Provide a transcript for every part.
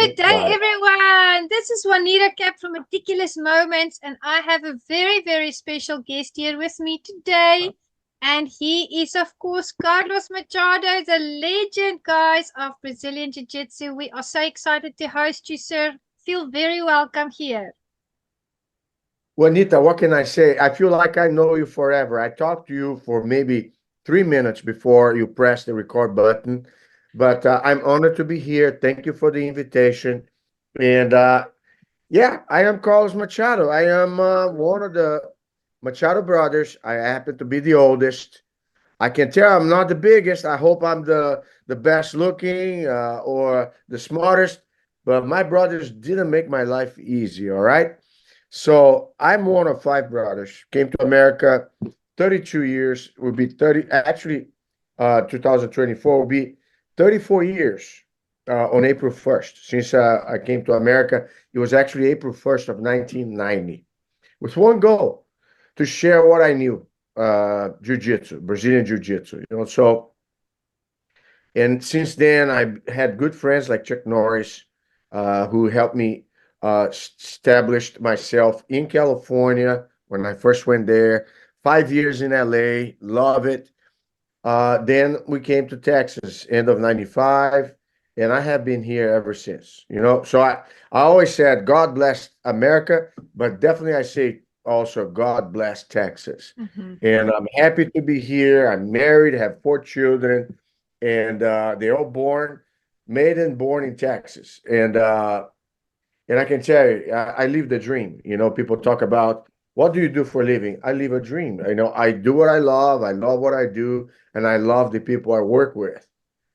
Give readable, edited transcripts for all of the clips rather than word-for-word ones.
Good day, everyone. This is Juanita Kapp from Meticulous Moments, and I have a very, very special guest here with me today. And he is, of course, Carlos Machado, the legend, guys, of Brazilian Jiu-Jitsu. We are so excited to host you, sir. Feel very welcome here. Juanita, what can I say? I feel like I know you forever. I talked to you for maybe 3 minutes before you press the record button, but I'm honored to be here. Thank you for the invitation. And yeah, I am Carlos Machado. I am one of the Machado brothers. I happen to be the oldest. I can tell I'm not the biggest. I hope I'm the best looking or the smartest, but my brothers didn't make my life easy, all right? So I'm one of five brothers. Came to America 32 years, will be 30, actually 2024 will be 34 years on April 1st. Since I came to America, it was actually April 1st of 1990, with one goal, to share what I knew, Jiu-Jitsu, Brazilian Jiu-Jitsu, so, and since then, I had good friends like Chuck Norris, who helped me established myself in California when I first went there. 5 years in LA, love it. Then we came to Texas, end of 95, and I have been here ever since. So I always said, God bless America, but definitely I say also, God bless Texas. And I'm happy to be here. I'm married, have 4 children, and they're all made and born in Texas. And I can tell you, I live the dream. People talk about, what do you do for a living? I live a dream. I do what I love what I do, and I love the people I work with.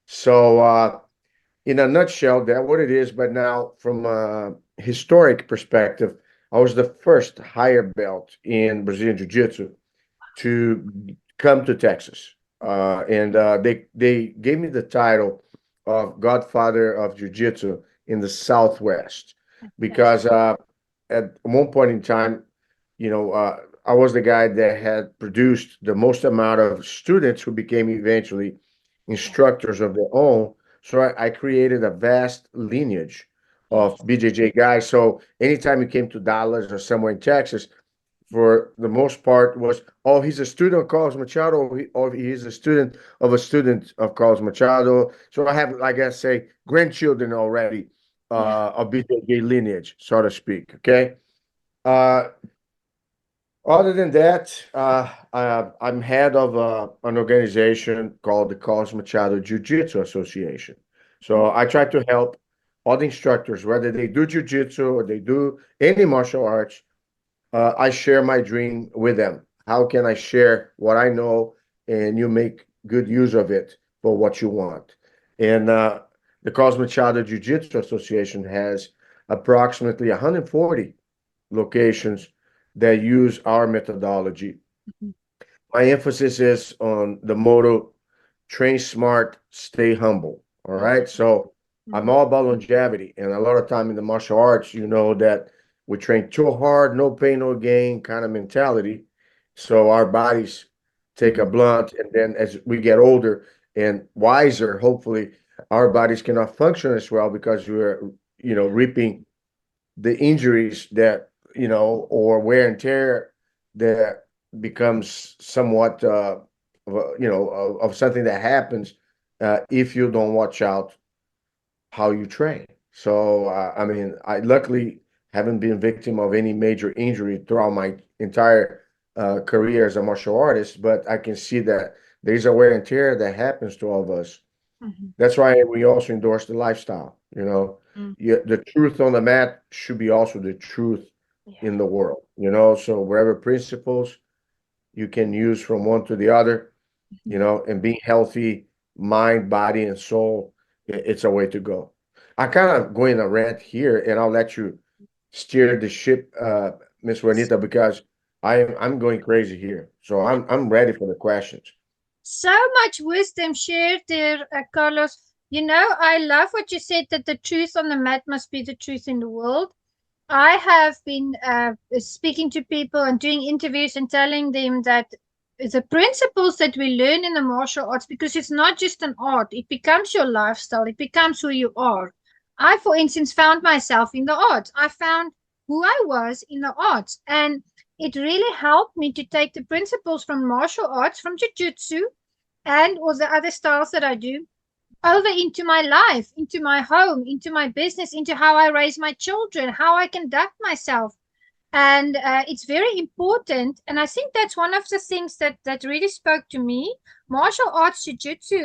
So in a nutshell, that's what it is. But now, from a historic perspective, I was the first higher belt in Brazilian Jiu-Jitsu to come to Texas. They gave me the title of Godfather of Jiu-Jitsu in the Southwest, because at one point in time, I was the guy that had produced the most amount of students who became eventually instructors of their own. So I created a vast lineage of BJJ guys. So anytime you came to Dallas or somewhere in Texas, for the most part, was, oh, he's a student of Carlos Machado, or he's a student of Carlos Machado. So I have, like I say, grandchildren already of BJJ lineage, so to speak. Okay. Other than that, I'm head of an organization called the Carlos Machado Jiu-Jitsu Association. So I try to help all the instructors, whether they do jiu-jitsu or they do any martial arts. I share my dream with them. How can I share what I know and you make good use of it for what you want? And the Carlos Machado Jiu-Jitsu Association has approximately 140 locations that use our methodology. My emphasis is on the motto, train smart, stay humble. All right. So I'm all about longevity. And a lot of time in the martial arts, that we train too hard, no pain, no gain kind of mentality. So our bodies take a blunt. And then as we get older and wiser, hopefully our bodies cannot function as well, because we're, reaping the injuries that, or wear and tear that becomes somewhat, of something that happens if you don't watch out how you train. So, I mean, I luckily haven't been victim of any major injury throughout my entire career as a martial artist, but I can see that there's a wear and tear that happens to all of us. That's why we also endorse the lifestyle. The truth on the mat should be also the truth in the world. So whatever principles you can use from one to the other, and being healthy, mind, body, and soul, it's a way to go. I kind of go in a rant here, and I'll let you steer the ship, Miss Juanita, because I'm going crazy here. So I'm ready for the questions. So much wisdom shared there, Carlos. I love what you said, that the truth on the mat must be the truth in the world. I have been speaking to people and doing interviews and telling them that the principles that we learn in the martial arts, because it's not just an art, it becomes your lifestyle, it becomes who you are. I, for instance, found myself in the arts. I found who I was in the arts. And it really helped me to take the principles from martial arts, from jiu-jitsu, and all the other styles that I do, over into my life, into my home, into my business, into how I raise my children, how I conduct myself. And it's very important. And I think that's one of the things that really spoke to me. Martial arts jiu-jitsu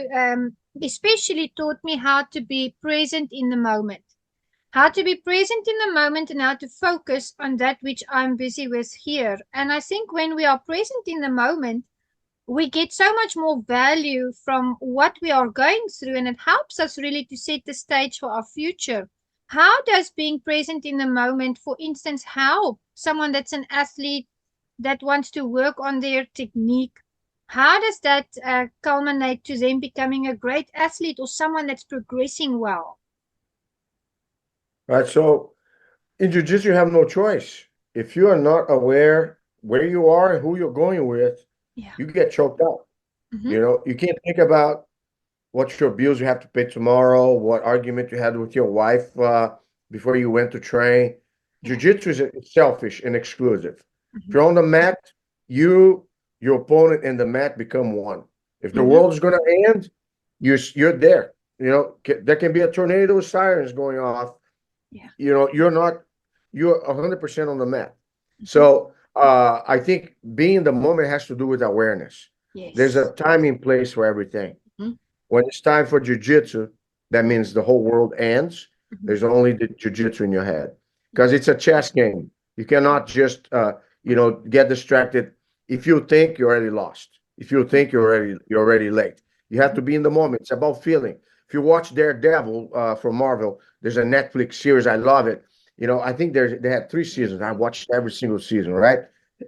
especially taught me how to be present in the moment. How to be present in the moment and how to focus on that which I'm busy with here. And I think when we are present in the moment, we get so much more value from what we are going through, and it helps us really to set the stage for our future. How does being present in the moment, for instance, help someone that's an athlete that wants to work on their technique? How does that culminate to them becoming a great athlete or someone that's progressing well? Right. So in jiu-jitsu, you have no choice. If you are not aware where you are and who you're going with, Yeah. you get choked out. Mm-hmm. You know, you can't think about what your bills you have to pay tomorrow, what argument you had with your wife before you went to train. Yeah. Jiu-jitsu is selfish and exclusive. If Mm-hmm. you're on the mat, you, your opponent, and the mat become one. If the Mm-hmm. world is going to end, you're there. You know, there can be a tornado, sirens going off. Yeah. You know, you're 100% on the mat. Mm-hmm. So I think being in the moment has to do with awareness. There's a Yes. time and place for everything. Mm-hmm. When it's time for jujitsu, that means the whole world ends. Mm-hmm. There's only the jujitsu in your head because Yes. it's a chess game. You cannot just get distracted. If you think you're already lost, if you think you're already late, you have Mm-hmm. to be in the moment. It's about feeling. If you watch Daredevil from Marvel, there's a Netflix series. I love it. You know, I think they had 3 seasons. I watched every single season, right?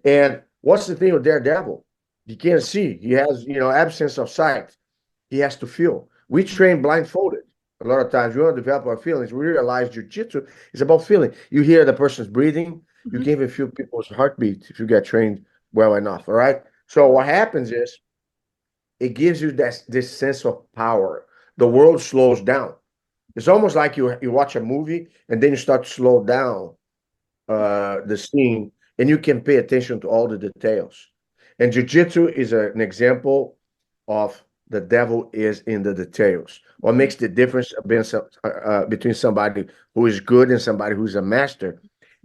And what's the thing with Daredevil? He can't see. He has absence of sight. He has to feel. We train blindfolded. A lot of times we want to develop our feelings. We realize jiu-jitsu is about feeling. You hear the person's breathing. You Mm-hmm. can even feel people's heartbeat if you get trained well enough. All right. So what happens is it gives you this sense of power. The world slows down. It's almost like you watch a movie and then you start to slow down the scene, and you can pay attention to all the details. And jiu-jitsu is an example of the devil is in the details. What makes the difference between somebody who is good and somebody who's a master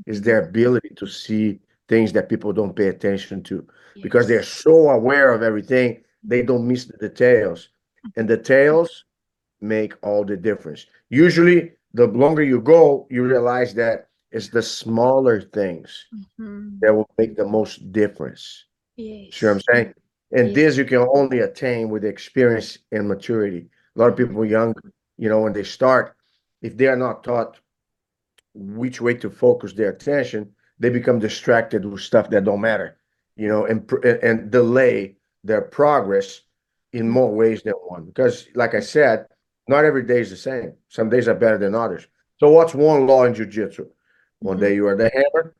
is Mm-hmm. their ability to see things that people don't pay attention to because they're Yes. so aware of everything, they don't miss the details. And details make all the difference. Usually, the longer you go, you realize that it's the smaller things Mm-hmm. that will make the most difference. See what I'm Yes. saying? And Yes. this you can only attain with experience and maturity. A lot of Mm-hmm. people young, when they start, if they are not taught which way to focus their attention, they become distracted with stuff that don't matter, and delay their progress in more ways than one. Because, like I said, not every day is the same. Some days are better than others. So, what's one law in jiu-jitsu? One Mm-hmm. day you are the hammer,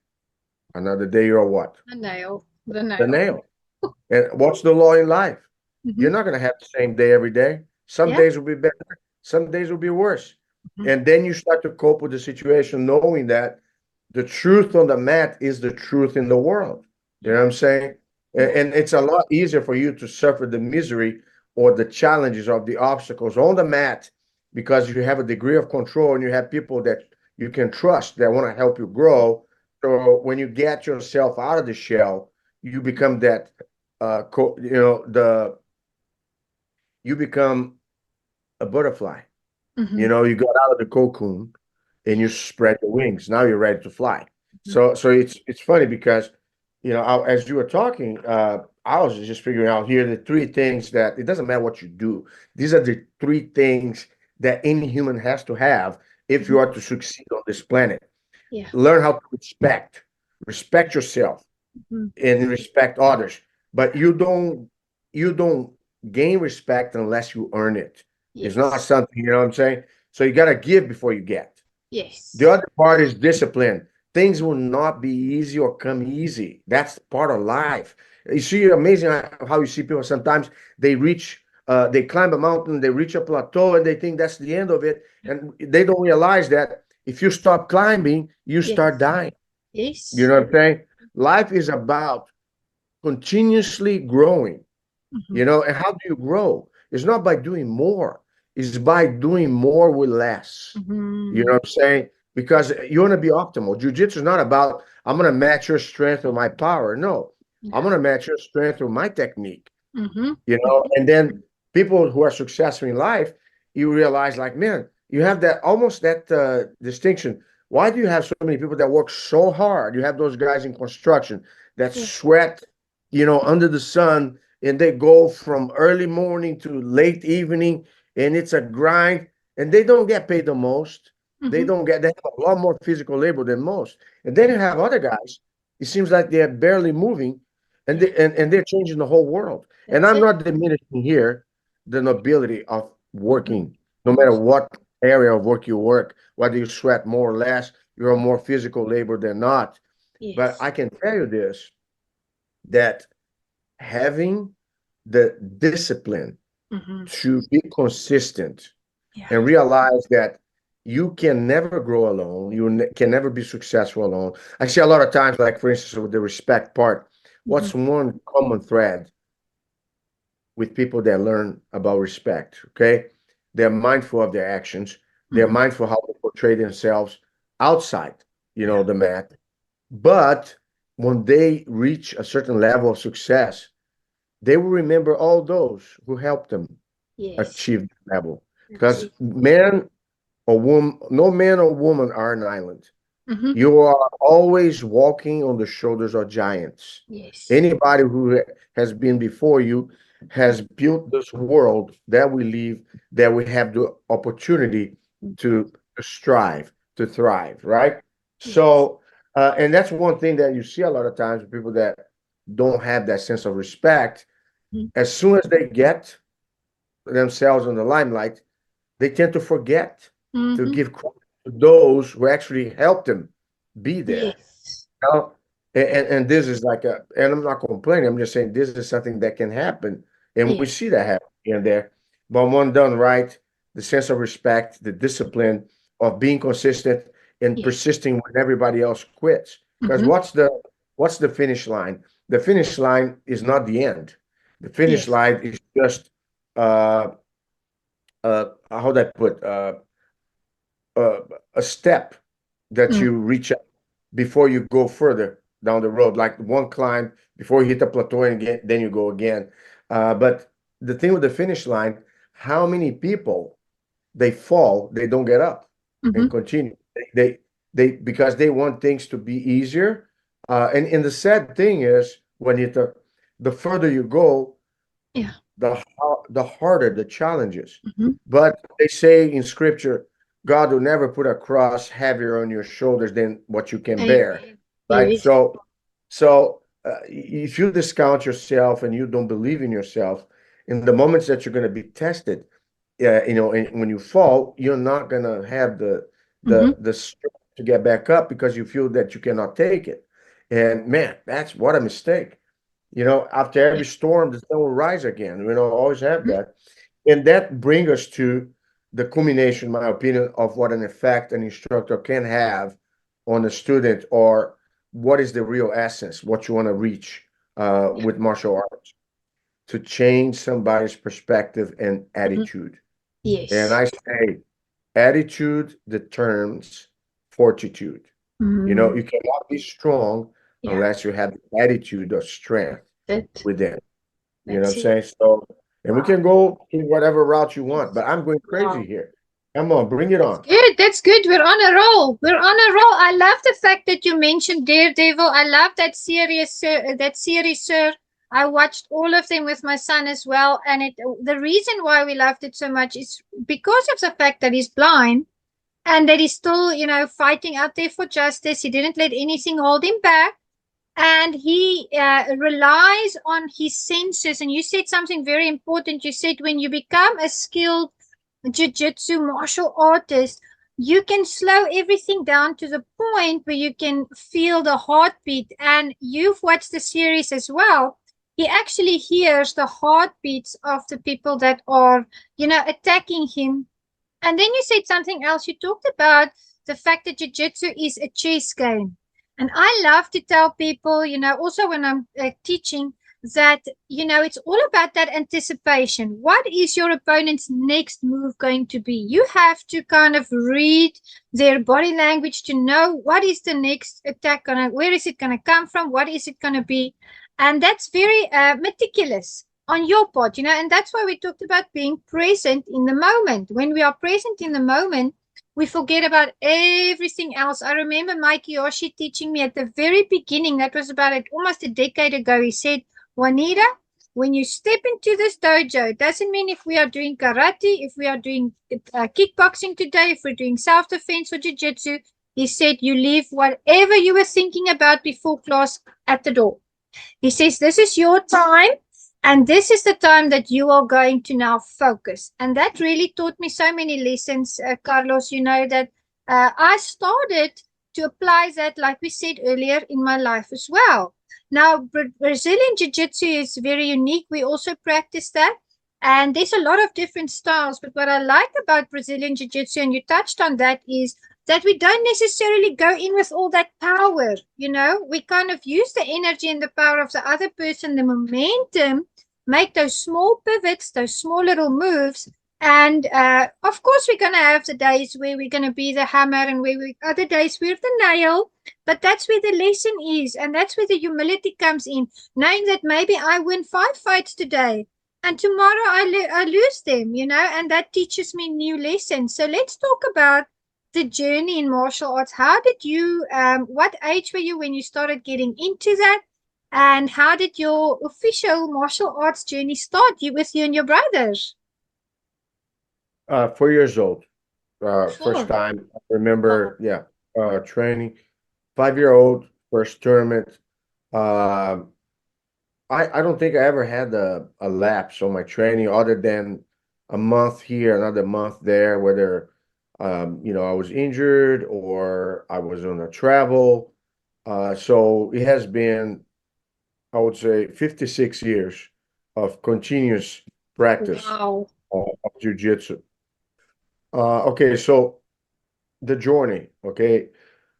another day you're what? The nail. The The nail. nail. And what's the law in life? Mm-hmm. You're not going to have the same day every day. Some Yeah. days will be better, some days will be worse. Mm-hmm. And then you start to cope with the situation knowing that the truth on the mat is the truth in the world. You know Yeah. what I'm saying? Yeah. And it's a lot easier for you to suffer the misery or the challenges of the obstacles on the mat because you have a degree of control and you have people that you can trust that want to help you grow. So when you get yourself out of the shell, you become that you become a butterfly. Mm-hmm. You got out of the cocoon and you Yeah. spread your wings. Now you're ready to fly. Mm-hmm. So it's funny because as you were talking, I was just figuring out here the three things that it doesn't matter what you do. These are the three things that any human has to have if Mm-hmm. you are to succeed on this planet. Yeah. Learn how to respect yourself, Mm-hmm. and respect others. But you don't gain respect unless you earn it. It's not Yes. something, you know what I'm saying? So you gotta give before you get. The Yes. other part is discipline. Things will not be easy or come easy. That's part of life. You see, amazing how you see people sometimes they reach They climb a mountain, they reach a plateau, and they think that's the end of it. And they don't realize that if you stop climbing, you start dying. You Yes. know what I'm saying? Life is about continuously growing, Mm-hmm. and how do you grow? It's not by doing more, it's by doing more with less. You Mm-hmm. know what I'm saying? Because you want to be optimal. Jiu-jitsu is not about, I'm going to match your strength with my power. No, I'm Yeah. going to match your strength with my technique. Mm-hmm. And then people who are successful in life, you realize, like, man, you have that almost that distinction. Why do you have so many people that work so hard? You have those guys in construction that Yeah. sweat, under the sun, and they go from early morning to late evening, and it's a grind, and they don't get paid the most. They Mm-hmm. don't get, they have a lot more physical labor than most. And then you have other guys, it seems like they're barely moving, and Yeah. and they're changing the whole world. And That's I'm it. not diminishing here the nobility of Mm-hmm. working, no matter what area of work you work, whether you sweat more or less, you're a more physical labor than not. But Yes. I can tell you this, that having the discipline Mm-hmm. to be consistent Yeah. and realize that you can never grow alone, can never be successful alone. I see a lot of times, like for instance, with the respect part, Mm-hmm. what's one common thread with people that learn about respect? Okay, they're mindful of their actions, they're Mm-hmm. mindful how they portray themselves outside, Yeah. the mat. But when they reach a certain level of success, they will remember all those who helped them Yes. achieve that level. That's Because it. man or woman, no man or woman are an island. Mm-hmm. You are always walking on the shoulders of giants. Yes. Anybody who has been before you has built this world that we live, that we have the opportunity to strive, to thrive, right? Yes. So, and that's one thing that you see a lot of times with people that don't have that sense of respect. Mm-hmm. As soon as they get themselves in the limelight, they tend to forget to Mm-hmm. give credit to those who actually helped them be there. Yes. Now, and this is like and I'm not complaining, I'm just saying this is something that can happen. And we Yes. see that happen here and there. But when done right, the sense of respect, the discipline of being consistent and Yes. persisting when everybody else quits. Because Mm-hmm. what's the finish line? The finish line is not the end. The finish Yes. line is just uh how would I put uh, a step that Mm. you reach out before you go further down the road, like one climb before you hit the plateau and again, then you go again. But the thing with the finish line, how many people they fall, they don't get up Mm-hmm. and continue. They because they want things to be easier. And the sad thing is when the further you go, Yeah. the harder the challenges. Mm-hmm. But they say in scripture, God will never put a cross heavier on your shoulders than what you can bear, Amen. right? Yes. So if you discount yourself and you don't believe in yourself, in the moments that you're going to be tested, and when you fall, you're not going to have Mm-hmm. the strength to get back up because you feel that you cannot take it. And man, that's what a mistake. After Yeah. every storm, the sun will rise again. Always have Mm-hmm. that. And that brings us to the culmination, in my opinion, of what an effect an instructor can have on a student, or what is the real essence, what you want to reach Yeah. with martial arts, to change somebody's perspective and Mm-hmm. attitude. And Yes. I say, attitude determines fortitude. Mm. You cannot be strong Yeah. unless you have the attitude of strength That. within. You know what That's I'm it. saying? So, and we Wow. can go to whatever route you want, Yes. but I'm going crazy Wow. here. Come on, bring it That's on. good. That's good. We're on a roll. We're on a roll. I love the fact that you mentioned Daredevil. I love that series, sir. That series, sir. I watched all of them with my son as well, and the reason why we loved it so much is because of the fact that he's blind and that he's still, fighting out there for justice. He didn't let anything hold him back, and he relies on his senses. And you said something very important. You said when you become a skilled jiu-jitsu martial artist, you can slow everything down to the point where you can feel the heartbeat. And you've watched the series as well. he actually hears the heartbeats of the people that are, attacking him. And then you said something else. You talked about the fact that jiu-jitsu is a chess game. And I love to tell people, also when I'm teaching, that, it's all about that anticipation. What is your opponent's next move going to be? You have to kind of read their body language to know what is the next attack where is it gonna come from? What is it gonna be? And that's very meticulous on your part, and that's why we talked about being present in the moment. When we are present in the moment, we forget about everything else. I remember Mike Yoshi teaching me at the very beginning, that was about almost a decade ago. He said, Juanita, when you step into this dojo, it doesn't mean if we are doing karate, if we are doing kickboxing today, if we're doing self-defense or jiu-jitsu, he said, you leave whatever you were thinking about before class at the door. He says, this is your time. And this is the time that you are going to now focus. And that really taught me so many lessons, Carlos, that I started to apply that, like we said earlier, in my life as well. Now, Brazilian Jiu-Jitsu is very unique. We also practice that. And there's a lot of different styles. But what I like about Brazilian Jiu-Jitsu, and you touched on that, is that we don't necessarily go in with all that power. We kind of use the energy and the power of the other person, the momentum, make those small pivots, those small little moves. And of course, we're going to have the days where we're going to be the hammer, and other days we're the nail. But that's where the lesson is. And that's where the humility comes in, knowing that maybe I win 5 fights today and tomorrow I lose them, and that teaches me new lessons. So let's talk about the journey in martial arts. How did you, what age were you when you started getting into that? And how did your official martial arts journey start with you and your brothers? 4 years old. First 4. time I remember, training. 5-year old, first tournament. Um, I don't think I ever had a lapse on my training other than a month here, another month there, whether I was injured or I was on a travel. So it has been, I would say, 56 years of continuous practice Wow. of jiu-jitsu. Okay, so the journey, okay.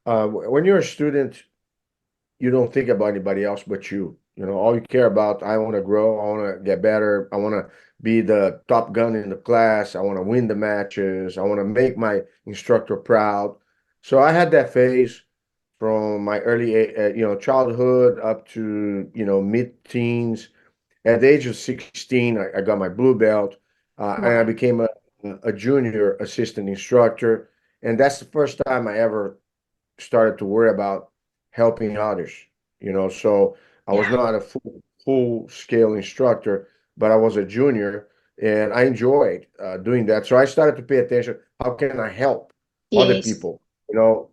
When you're a student, you don't think about anybody else but you. All you care about, I want to grow, I want to get better, I want to be the top gun in the class, I want to win the matches, I want to make my instructor proud. So I had that phase from my early, childhood up to, mid-teens. At the age of 16, I got my blue belt, and I Wow. became a junior assistant instructor. And that's the first time I ever started to worry about helping others. So I was Yeah. not a full scale instructor, but I was a junior, and I enjoyed doing that. So I started to pay attention. How can I help other Yes. people?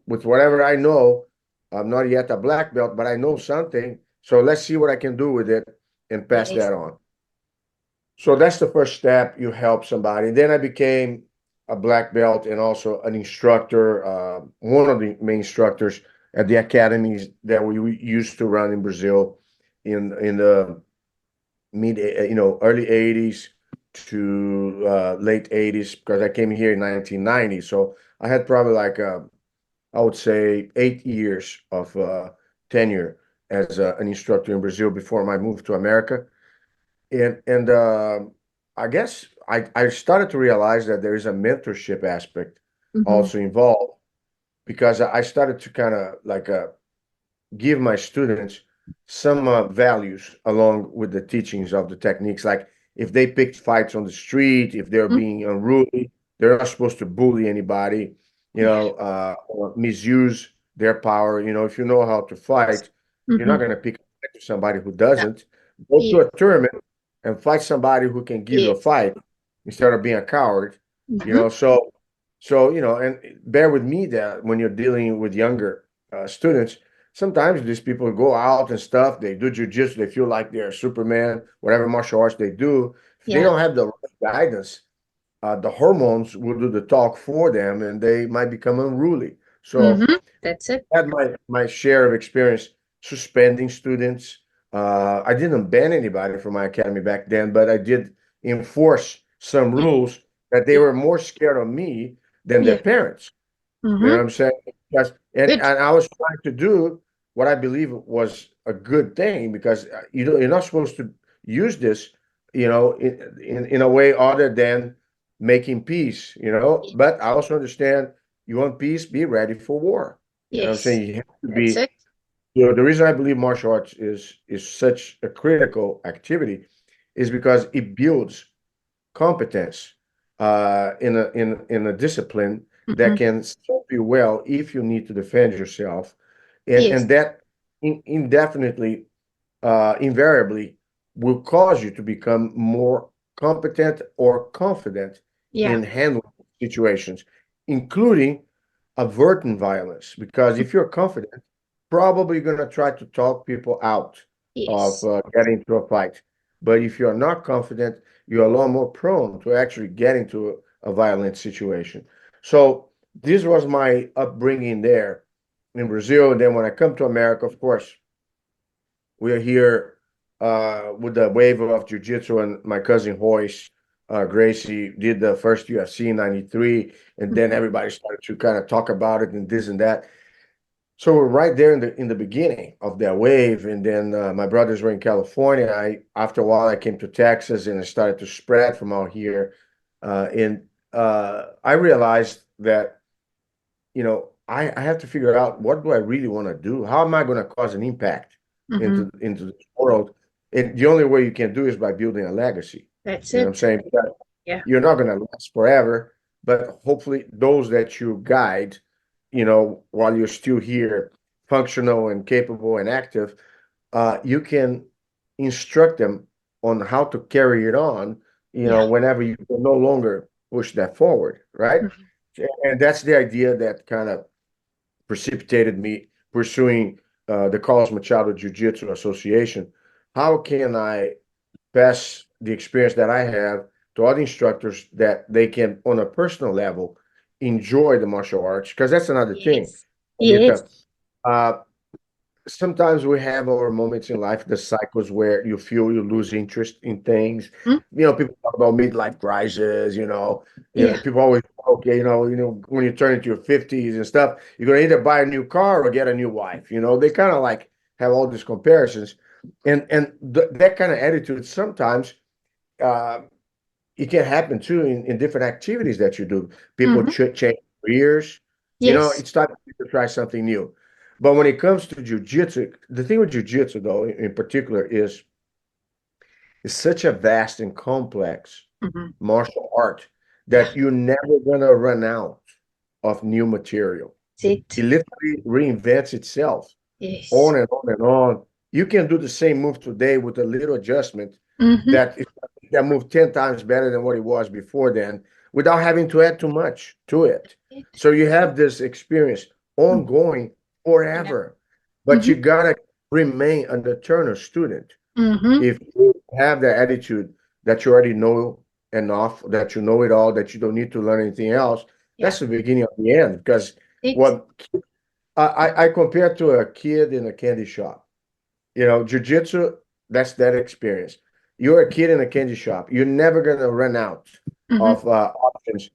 With whatever I know. I'm not yet a black belt, but I know something. So let's see what I can do with it and pass Yes. that on. So that's the first step. You help somebody. Then I became a black belt and also an instructor, one of the main instructors at the academies that we used to run in Brazil in the early 80s to late 80s, because I came here in 1990. So I had probably like I would say 8 years of tenure as an instructor in Brazil before my move to America. And I guess I started to realize that there is a mentorship aspect Mm-hmm. also involved, because I started to kind of like give my students some values along with the teachings of the techniques. Like if they picked fights on the street, if they're being unruly, they're not supposed to bully anybody, Yeah. or misuse their power. If you know how to fight, you're not Mm-hmm. going to pick a fight to somebody who No. doesn't. Go to Yes. a tournament and fight somebody who can give you a Yes. fight instead of being a coward. Mm-hmm. So and bear with me that when you're dealing with younger students, sometimes these people go out and stuff, they do jujitsu, they feel like they're Superman, whatever martial arts they do. If they Yeah. don't have the right guidance, the hormones will do the talk for them, and they might become unruly. So Mm-hmm. That's it. I had my share of experience suspending students, I didn't ban anybody from my academy back then, but I did enforce some Yeah. rules that they Yeah. were more scared of me than their Yeah. parents. You know what Mm-hmm. I'm saying? Because Good. and I was trying to do what I believe was a good thing because you're not supposed to use this, in a way other than making peace, But I also understand you want peace, be ready for war. You know what I'm Yes. saying? You have to That's be. it. The reason I believe martial arts is such a critical activity is because it builds competence in a discipline that Mm-hmm. can serve you well if you need to defend yourself, and Yes. that indefinitely, invariably, will cause you to become more competent or confident Yeah. in handling situations, including averting violence. Because if you're confident, probably going to try to talk people out of Yes. getting into a fight. But if you're not confident, you're a lot more prone to actually get into a violent situation. So this was my upbringing there in Brazil. And then when I come to America, of course, we are here with the wave of jiu-jitsu, and my cousin Hoyce, Gracie, did the first UFC in 93, and then Mm-hmm. everybody started to kind of talk about it and this and that. So we're right there in the beginning of that wave, and then my brothers were in California. After a while I came to Texas, and it started to spread from out here, and I realized that I have to figure out, what do I really want to do? How am I going to cause an impact Mm-hmm. into this world? And the only way you can do is by building a legacy. That's You know what I'm it. saying? Because Yeah. you're not going to last forever, but hopefully those that you guide, while you're still here, functional and capable and active, you can instruct them on how to carry it on, Yeah. whenever you can no longer push that forward, right? Mm-hmm. And that's the idea that kind of precipitated me pursuing the Carlos Machado Jiu Jitsu Association. How can I pass the experience that I have to other instructors that they can, on a personal level, enjoy the martial arts? Because that's another thing, Yes. Juanita. Yes. Uh, Sometimes we have our moments in life, the cycles where you feel you lose interest in things. Mm. People talk about midlife crisis. Yeah. People always, okay, when you turn into your 50s and stuff, you're gonna either buy a new car or get a new wife. They kind of like have all these comparisons, and that kind of attitude sometimes, uh, it can happen too in different activities that you do. People Mm-hmm. change careers. Yes. It's time to try something new. But when it comes to jujitsu, the thing with jujitsu, though, in particular, is it's such a vast and complex Mm-hmm. martial art Yeah. that you're never gonna run out of new material. That's it. It literally reinvents itself Yes. on and on and on. You can do the same move today with a little adjustment Mm-hmm. that is that move 10 times better than what it was before then, without having to add too much to it. It. So you have this experience Mm. ongoing Yeah. forever, but Mm-hmm. you gotta remain an eternal student. Mm-hmm. If you have the attitude that you already know enough, that you know it all, that you don't need to learn anything else, Yeah. that's the beginning of the end. Because It. what I compare to a kid in a candy shop. Jujitsu, that's that experience. You're a kid in a candy shop. You're never gonna run out Mm-hmm. of options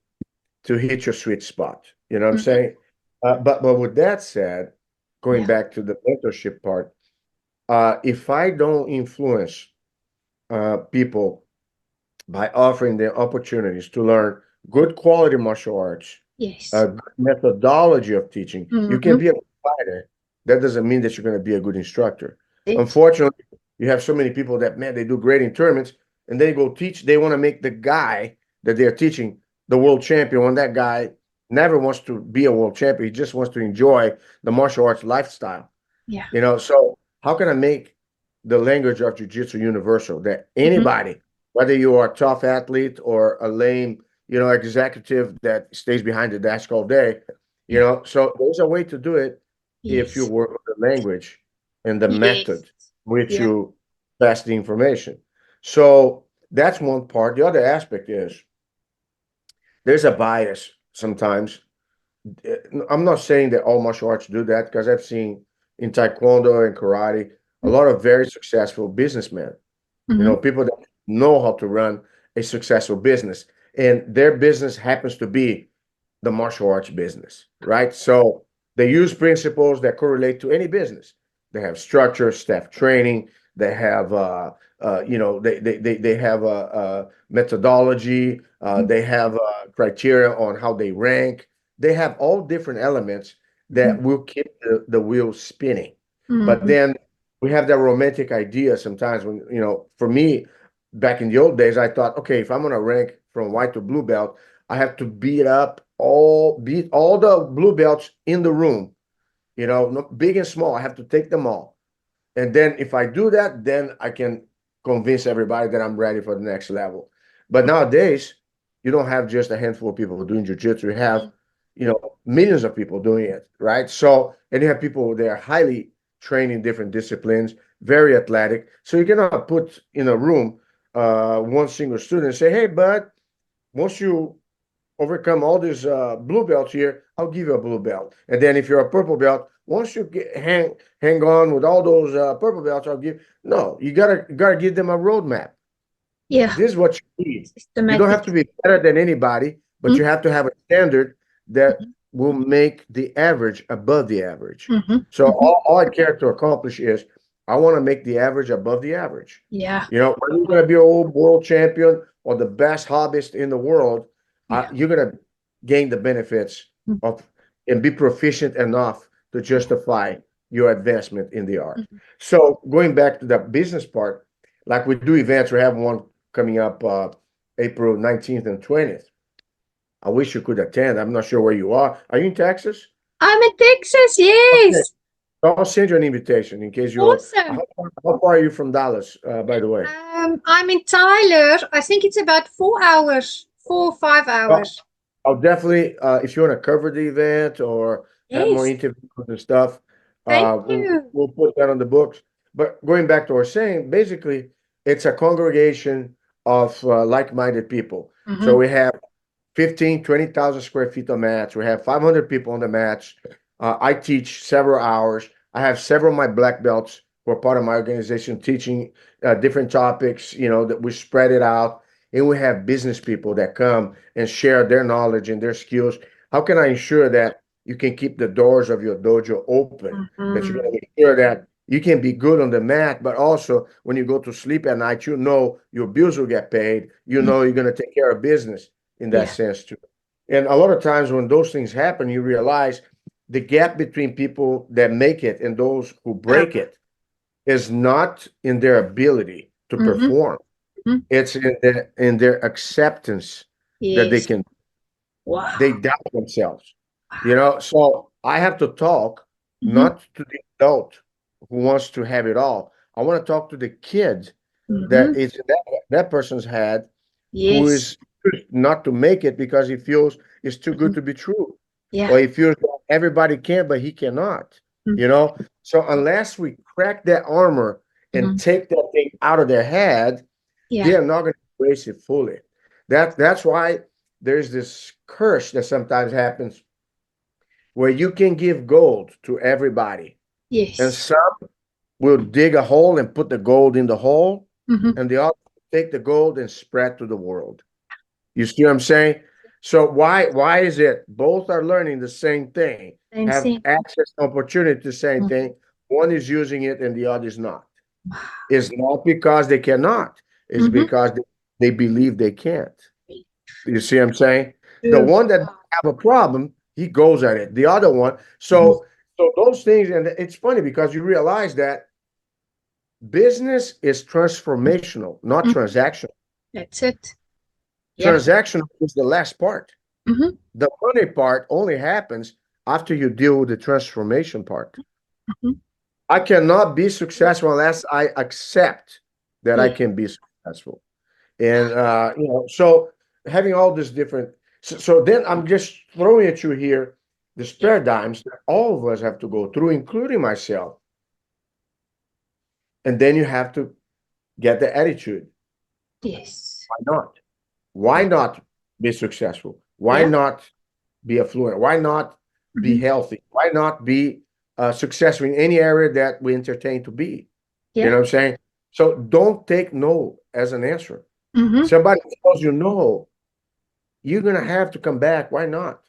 to hit your sweet spot. You know what I'm Mm-hmm. saying? But with that said, going Yeah. back to the mentorship part, if I don't influence people by offering them opportunities to learn good quality martial arts, Yes. a good methodology of teaching. You Mm-hmm. can be a fighter. That doesn't mean that you're going to be a good instructor. It. Unfortunately, you have so many people that, man, they do great in tournaments, and they go teach. They want to make the guy that they're teaching the world champion, when that guy never wants to be a world champion. He just wants to enjoy the martial arts lifestyle. Yeah. So how can I make the language of jiu-jitsu universal, that Mm-hmm. anybody, whether you are a tough athlete or a lame, executive that stays behind the desk all day, Yeah. so there's a way to do it if you Yes. work with the language and the Yes. method which Yeah. you pass the information. So that's one part. The other aspect is there's a bias sometimes. I'm not saying that all martial arts do that, because I've seen in Taekwondo and karate, a lot of very successful businessmen, Mm-hmm. people that know how to run a successful business, and their business happens to be the martial arts business, right? So they use principles that correlate to any business. They have structure, staff training. They have, they have a methodology. They have criteria on how they rank. They have all different elements Mm-hmm. that will keep the wheel spinning. But Mm-hmm. then we have that romantic idea sometimes when, for me, back in the old days, I thought, okay, if I'm going to rank from white to blue belt, I have to beat all the blue belts in the room, big and small. I have to take them all. And then if I do that, then I can convince everybody that I'm ready for the next level. But nowadays, you don't have just a handful of people doing jujitsu. You have, millions of people doing it, right? So, and you have people that are highly trained in different disciplines, very athletic. So you cannot put in a room one single student and say, hey, bud, once you overcome all these blue belts here, I'll give you a blue belt. And then if you're a purple belt, once you hang on with all those purple belts, I'll give. No, you gotta give them a roadmap. Yeah. This is what you need. You don't Systematic. have to be better than anybody, but you have to have a standard that will make the average above the average. Mm-hmm. So Mm-hmm. all I care to accomplish is I want to make the average above the average. Yeah. Whether you're going to be a world champion or the best hobbyist in the world, Yeah. you're going to gain the benefits Mm-hmm. of and be proficient enough to justify your advancement in the art. Mm-hmm. So going back to the business part, like we do events, we have one coming up April 19th and 20th. I wish you could attend. I'm not sure where you are. Are you in Texas? I'm in Texas. Okay. Yes. I'll send you an invitation in case you're. Awesome. How far are you from Dallas, by the way? I'm in Tyler. I think it's about 4 hours, 5 hours. I'll definitely, if you want to cover the event or have more Yes. interviews and stuff, Thank we'll, you. we'll put that on the books. But going back to what I was saying, basically, it's a congregation of like-minded people. So Mm-hmm. we have 15, 20,000 square feet of mats. We have 500 people on the mats. I teach several hours. I have several of my black belts who are part of my organization teaching different topics, that we spread it out. And we have business people that come and share their knowledge and their skills. How can I ensure that you can keep the doors of your dojo open? That you're going to make sure that you can be good on the mat, but also when you go to sleep at night, your bills will get paid. You're going to take care of business in that Yeah. sense too. And a lot of times when those things happen, you realize the gap between people that make it and those who break it is not in their ability to Mm-hmm. perform. Mm-hmm. It's in their acceptance that Yes. Wow. they doubt themselves. So I have to talk Mm-hmm. not to the adult who wants to have it all. I want to talk to the kid Mm-hmm. that is in that person's head who Yes. is not to make it because he feels it's too Mm-hmm. good to be true, or Yeah. he feels that everybody can, but he cannot. Mm-hmm. So unless we crack that armor and Mm-hmm. take that thing out of their head, they Yeah. are not going to embrace it fully. That's why there's this curse that sometimes happens where you can give gold to everybody, and Yes. some will dig a hole and put the gold in the hole, Mm-hmm. and the other take the gold and spread to the world. You see what I'm saying? So why is it both are learning the same thing, Same have thing. access opportunity to the same Mm-hmm. thing? One is using it and the other is not. It's not because they cannot. It's Mm-hmm. because they believe they can't. You see what I'm saying? The True. one that have a problem, he goes at it. The other one, Mm-hmm. so those things, and it's funny because you realize that business is transformational, not Mm-hmm. transactional. That's it. Yeah. Transactional is the last part. Mm-hmm. The money part only happens after you deal with the transformation part. Mm-hmm. I cannot be successful unless I accept that I Yeah. can be successful. And so having all this different, so then I'm just throwing at you here this Yeah. paradigms that all of us have to go through, including myself. And then you have to get the attitude. Yes. Why not? Why Yeah. not be successful? Why Yeah. not be affluent? Why not be Mm-hmm. healthy? Why not be successful in any area that we entertain to be? You Yeah. know what I'm saying? So don't take no as an answer. Mm-hmm. Somebody tells you no, you're gonna have to come back. Why not?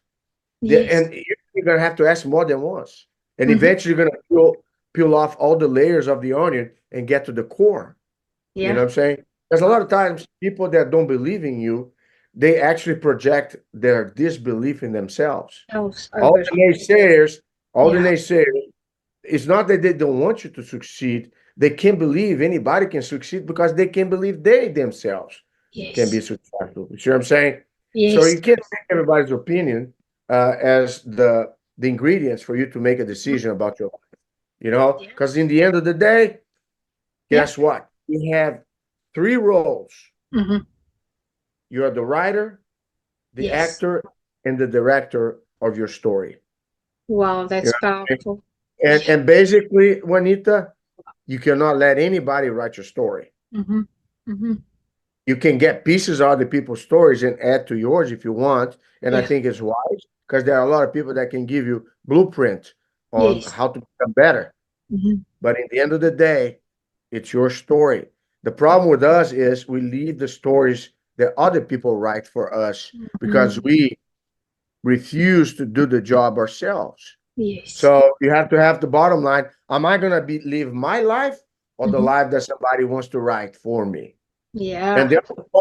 Yes. And you're gonna have to ask more than once. And Mm-hmm. eventually you're gonna peel off all the layers of the onion and get to the core. You know Yeah. what I'm saying? There's a lot of times people that don't believe in you, they actually project their disbelief in themselves. Else All over. the naysayers, all the Yeah. naysayers, it's not that they don't want you to succeed. They can't believe anybody can succeed because they can't believe they themselves can be Yes. successful. You see what I'm saying? So Yes. you can't take everybody's opinion as the ingredients for you to make a Mhm. decision about your life. You know, Yeah. because in the end of the day, Yeah. guess what? You have three roles. Mm-hmm. You are the writer, the Yes. actor, and the director of your story. Wow, You that's know what I mean? powerful. And Yeah. and basically, Juanita, you cannot let anybody write your story. Mm-hmm. Mm-hmm. You can get pieces of other people's stories and add to yours if you want. And I Yeah. think it's wise because there are a lot of people that can give you blueprint on Yes. how to become better. Mm-hmm. But in the end of the day, it's your story. The problem with us is we leave the stories that other people write for us because Mm-hmm. we refuse to do the job ourselves. Yes. So you have to have the bottom line. Am I going to live my life or the Mm-hmm. life that somebody wants to write for me? And Yeah.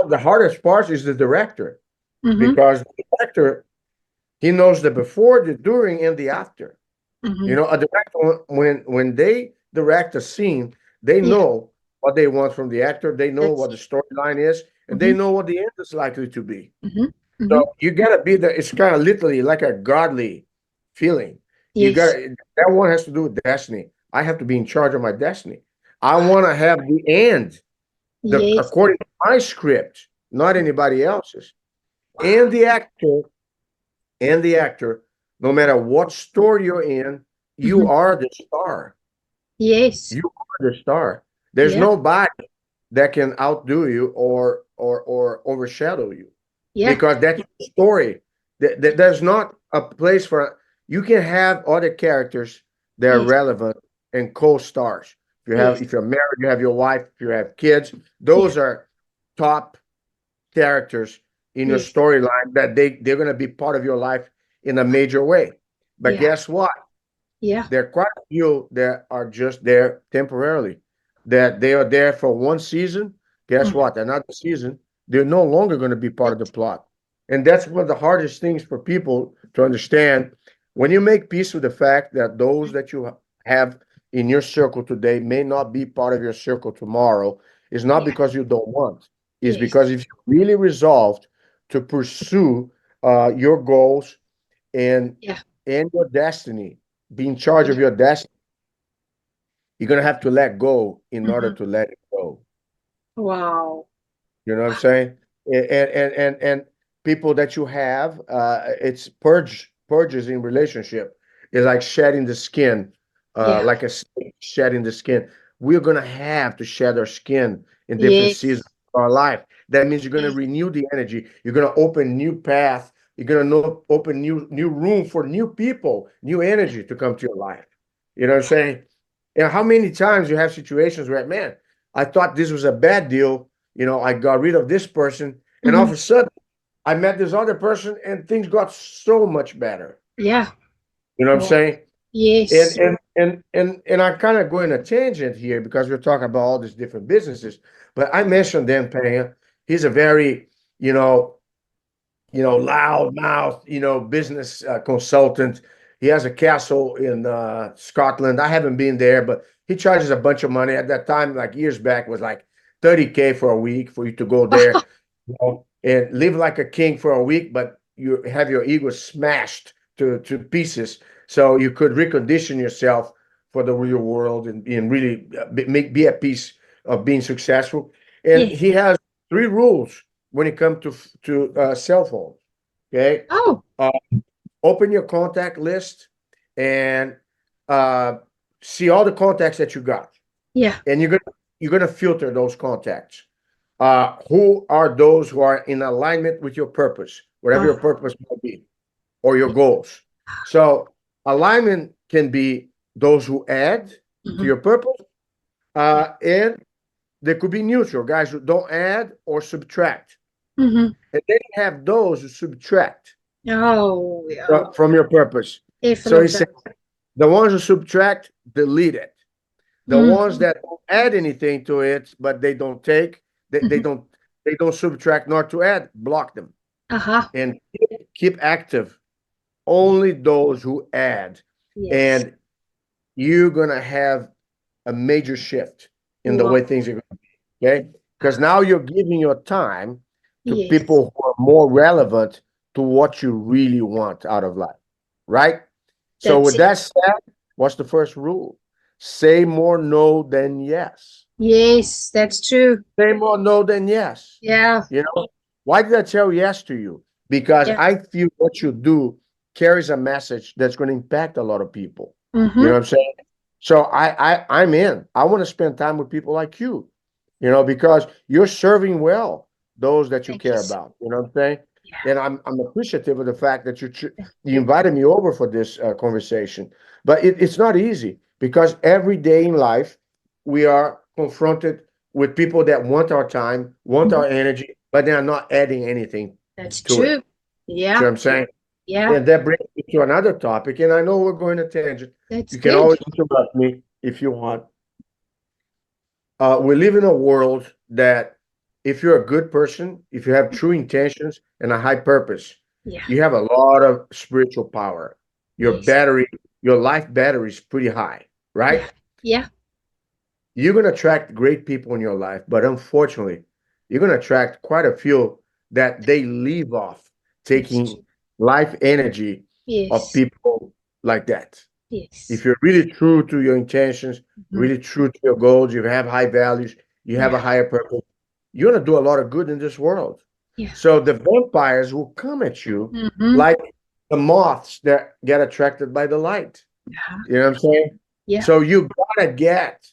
the hardest part is the director Mm-hmm. because the director, he knows the before, the during, and the after. Mm-hmm. You know, a director, when they direct a scene, they Yeah. know what they want from the actor, they know That's what the it. storyline is, and they Mm-hmm. know what the end is likely to be. Mm-hmm. So Mm-hmm. you gotta be the. It's kind of literally like a godly feeling. You got Yes. that one has to do with destiny. I have to be in charge of my destiny. I want to have the end, the Yes. according to my script, not anybody else's. And Wow. the actor, and the actor, no matter what story you're in, you Mm-hmm. are the star. Yes. You are the star. There's Yeah. nobody that can outdo you or overshadow you Yeah. because that's your story. There's not a place for you can have other characters that are Yes. relevant and co-stars. Yes. If you're married, you have your wife, if you have kids, Yeah. those are top characters in your Yes. storyline that they're going to be part of your life in a major way. But Yeah. guess what? Yeah. There are quite a few that are just there temporarily, that they are there for one season. Guess Mm-hmm. what? Another season, they're no longer going to be part of the That's plot. And that's one of the hardest things for people to understand. When you make peace with the fact that those that you have in your circle today may not be part of your circle tomorrow, is not yeah. because you don't want, is Yes. because if you really resolved to pursue your goals and Yeah. and your destiny, be in charge of Yeah. your destiny, you're gonna have to let go in order Mm-hmm. to let it go. Wow. You know what I'm saying? And people that you have, it's purges in relationship. It's like shedding the skin, Yeah. like a snake shedding the skin. We're gonna have to shed our skin in different seasons Yes. of our life. That means you're gonna Yes. renew the energy. You're gonna open new path. You're gonna open new room for new people, new Yeah. energy to come to your life. You know what I'm saying? And how many times you have situations where, man, I thought this was a bad deal. You know, I got rid of this person, and all of Mm-hmm. a sudden, I met this other person, and things got so much better. Yeah. You know what I'm Wow. saying? And Yes. I kind of go in a tangent here because we're talking about all these different businesses. But I mentioned Dan Pena. He's a very, you know, loud mouth, business consultant. He has a castle in Scotland. I haven't been there, but he charges a bunch of money. At that time, like years back, was like 30K for a week for you to go there, and live like a king for a week, but you have your ego smashed to pieces, so you could recondition yourself for the real world and really be at peace of being successful. And Yes. he has three rules when it comes to cell phones. Okay, Oh. uh, open your contact list and uh, see all the contacts that you got, Yeah. and you're gonna filter those contacts. Who are those who are in alignment with your purpose, whatever Oh. your purpose might be, or your goals? So alignment can be those who add to Mm-hmm. your purpose. And they could be neutral, guys who don't add or subtract. Mm-hmm. And then you have those who subtract Oh, yeah. from your purpose. Careful So he of said, that. the ones who subtract, delete it. The ones Mm-hmm. that don't add anything to it, but they don't take, Mm-hmm. they don't subtract nor to add, block them. Uh-huh. And keep active only those who add. Yes. And you're gonna have a major shift in the way Wow. things are going to be. Okay. Because now you're giving your time to Yes. people who are more relevant to what you really want out of life. Right? So That's with it. that said, what's the first rule? Say more no than yes. Yes, that's true. Say more no than yes. Yeah. You know, why did I tell yes to you? Because Yeah. I feel what you do carries a message that's going to impact a lot of people. You know Mm-hmm. what I'm saying? So I'm in. I want to spend time with people like you, because you're serving well those that you Thank you. care about. You know what I'm saying? Yeah. And I'm appreciative of the fact that you invited me over for this conversation. But it's not easy because every day in life we are confronted with people that want our time, want Mhm. our energy, but they are not adding anything That's to it. true. See what Yeah. I'm saying? Yeah. And that brings me to another topic. And I know we're going to tangent. That's You can good. always interrupt me if you want. We live in a world that if you're a good person, if you have true intentions and a high purpose, Yeah. you have a lot of spiritual power. Your Yes. battery, your life battery is pretty high, Yeah. right? Yeah. You're going to attract great people in your life, but unfortunately, you're going to attract quite a few that they leave off That's taking true. life energy of Yes. people like that. Yes. If you're really true to your intentions, Mhm. really true to your goals, you have high values, you have a Yeah. higher purpose, you're going to do a lot of good in this world. Yeah. So the vampires will come at you Mm-hmm. like the moths that get attracted by the light. Yeah. You know what I'm saying? Yeah. So you gotta get,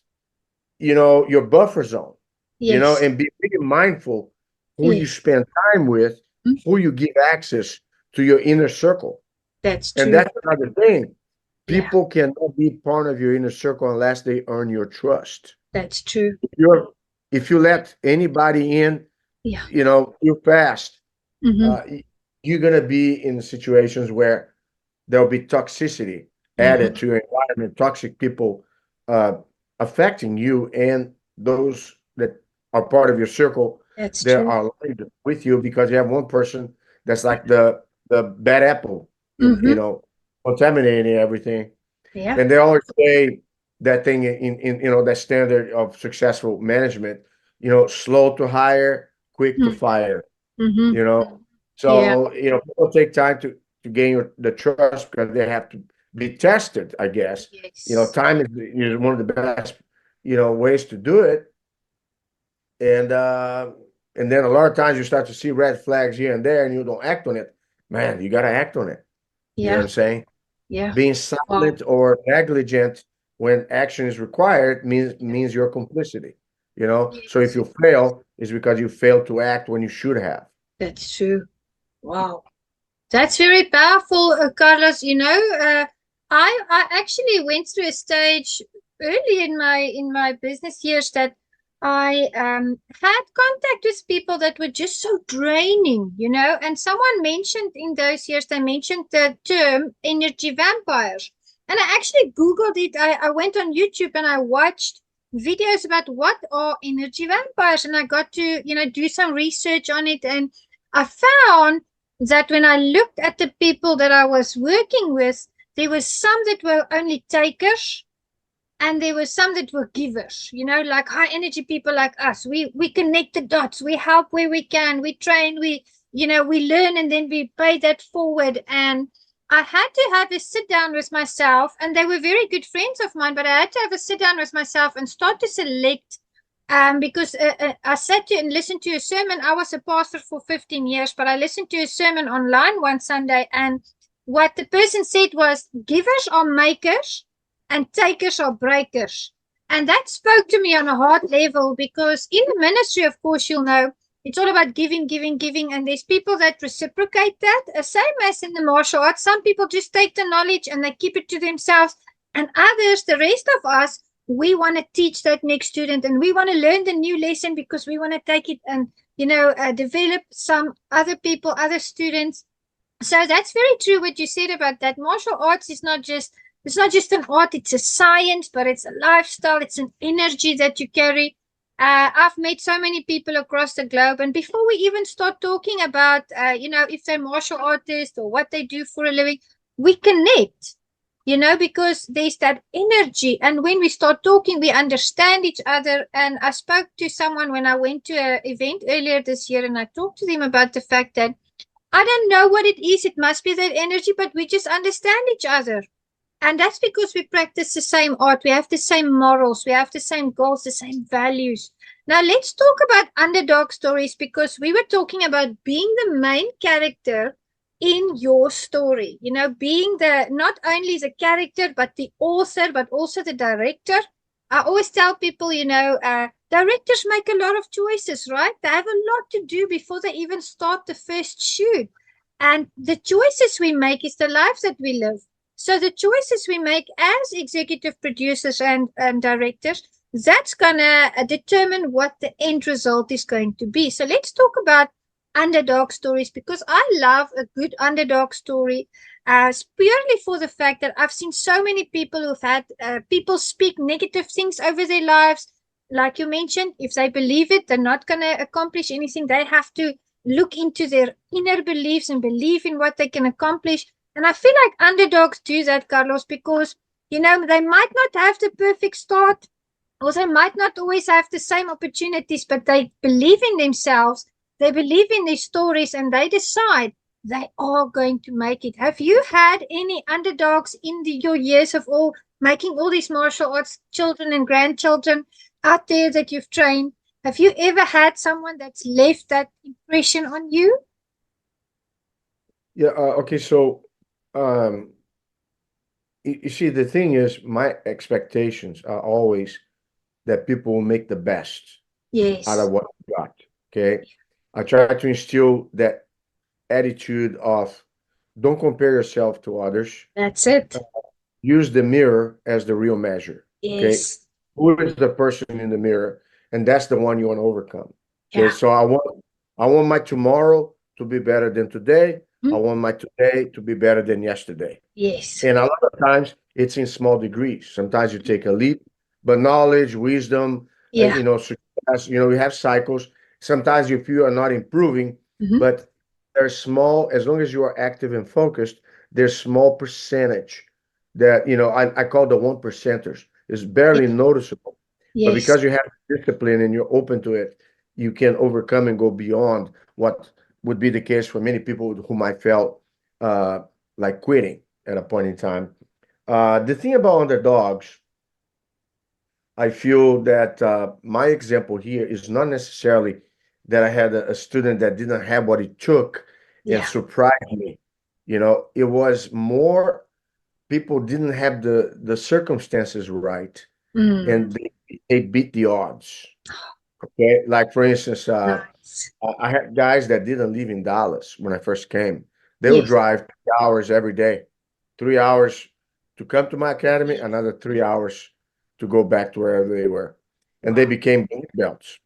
your buffer zone, Yes. and be really mindful who you Yes. spend time with, Mhm. who you give access to your inner circle. That's And true. that's another thing. Yeah. People cannot be part of your inner circle unless they earn your trust. That's true. You're, if you let anybody in, Yeah. too fast, Mm-hmm. you're gonna be in situations where there'll be toxicity added Mm-hmm. to your environment, toxic people uh, affecting you and those that are part of your circle That's that true. are aligned with you because you have one person that's like the bad apple, Mm-hmm. contaminating everything. Yeah. And they always say that thing in that standard of successful management, slow to hire, quick to fire. Mm-hmm. You know, Yeah. so people take time to gain the trust because they have to be tested. I guess Yes. time is one of the best ways to do it, and then a lot of times you start to see red flags here and there, and you don't act on it. Man, you got to act on it. You know what Yeah. I'm saying? Yeah. Being Wow. silent or negligent when action is required means your complicity. So if Yes. you fail, it's because you failed to act when you should have. That's true. Wow. That's very powerful, Carlos. I actually went through a stage early in my business years that I had contact with people that were just so draining. And someone mentioned in those years, they mentioned the term energy vampires. And I actually Googled it. I went on YouTube and I watched videos about what are energy vampires. And I got to do some research on it. And I found that when I looked at the people that I was working with, there were some that were only takers and there were some that were givers, like high energy people like us. We connect the dots, we help where we can, we train, we learn and then we pay that forward. And I had to have a sit down with myself, and they were very good friends of mine, but I had to have a sit down with myself and start to select because I sat to and listened to a sermon. I was a pastor for 15 years, but I listened to a sermon online one Sunday, and what the person said was, givers are makers and takers are breakers. And that spoke to me on a heart level because in the ministry, of course, it's all about giving, giving, giving. And there's people that reciprocate that. Same as in the martial arts, some people just take the knowledge and they keep it to themselves. And others, the rest of us, we want to teach that next student, and we want to learn the new lesson because we want to take it and, develop some other people, other students. So that's very true what you said about that. Martial arts is not just, it's not just an art, it's a science, but it's a lifestyle, it's an energy that you carry. I've met so many people across the globe, and before we even start talking about, if they're martial artists or what they do for a living, we connect, because there's that energy. And when we start talking, we understand each other. And I spoke to someone when I went to an event earlier this year, and I talked to them about the fact that I don't know what it is. It must be that energy, but we just understand each other. And that's because we practice the same art. We have the same morals. We have the same goals, the same values. Now, let's talk about underdog stories, because we were talking about being the main character in your story. Being not only the character, but the author, but also the director. I always tell people, directors make a lot of choices, right? They have a lot to do before they even start the first shoot. And the choices we make is the lives that we live. So the choices we make as executive producers and directors, that's going to determine what the end result is going to be. So let's talk about underdog stories, because I love a good underdog story, purely for the fact that I've seen so many people who've had people speak negative things over their lives. Like you mentioned, if they believe it, they're not going to accomplish anything. They have to look into their inner beliefs and believe in what they can accomplish. And I feel like underdogs do that, Carlos, because, they might not have the perfect start, or they might not always have the same opportunities, but they believe in themselves, they believe in their stories, and they decide they are going to make it. Have you had any underdogs in your years of all making all these martial arts, children and grandchildren out there that you've trained? Have you ever had someone that's left that impression on you? Yeah. Okay. So, um, you see, the thing is, my expectations are always that people will make the best out of Yes, what you got. Okay. I try to instill that attitude of don't compare yourself to others. that's it. Use the mirror as the real measure. Okay. Yes. Who is the person in the mirror? And that's the one you want to overcome. Okay. Yeah. So I want my tomorrow to be better than today. I Mm. want my today to be better than yesterday. Yes. And a lot of times it's in small degrees. Sometimes you take a leap, but knowledge, wisdom, Yeah. success, we have cycles. Sometimes you feel are not improving, Hmm. but they're small. As long as you are active and focused, there's small percentage that, I call the one percenters. It's barely Yeah. noticeable. But Yes. because you have discipline and you're open to it, you can overcome and go beyond what would be the case for many people whom I felt like quitting at a point in time. The thing about underdogs, I feel that my example here is not necessarily that I had a student that didn't have what it took and Yeah. surprised me. It was more people didn't have the circumstances right, Mm. and they beat the odds. Okay, like for instance, Nice. I had guys that didn't live in Dallas when I first came. They would Yes. drive 3 hours every day, 3 hours to come to my academy, another 3 hours to go back to wherever they were. And they Wow. became black belts.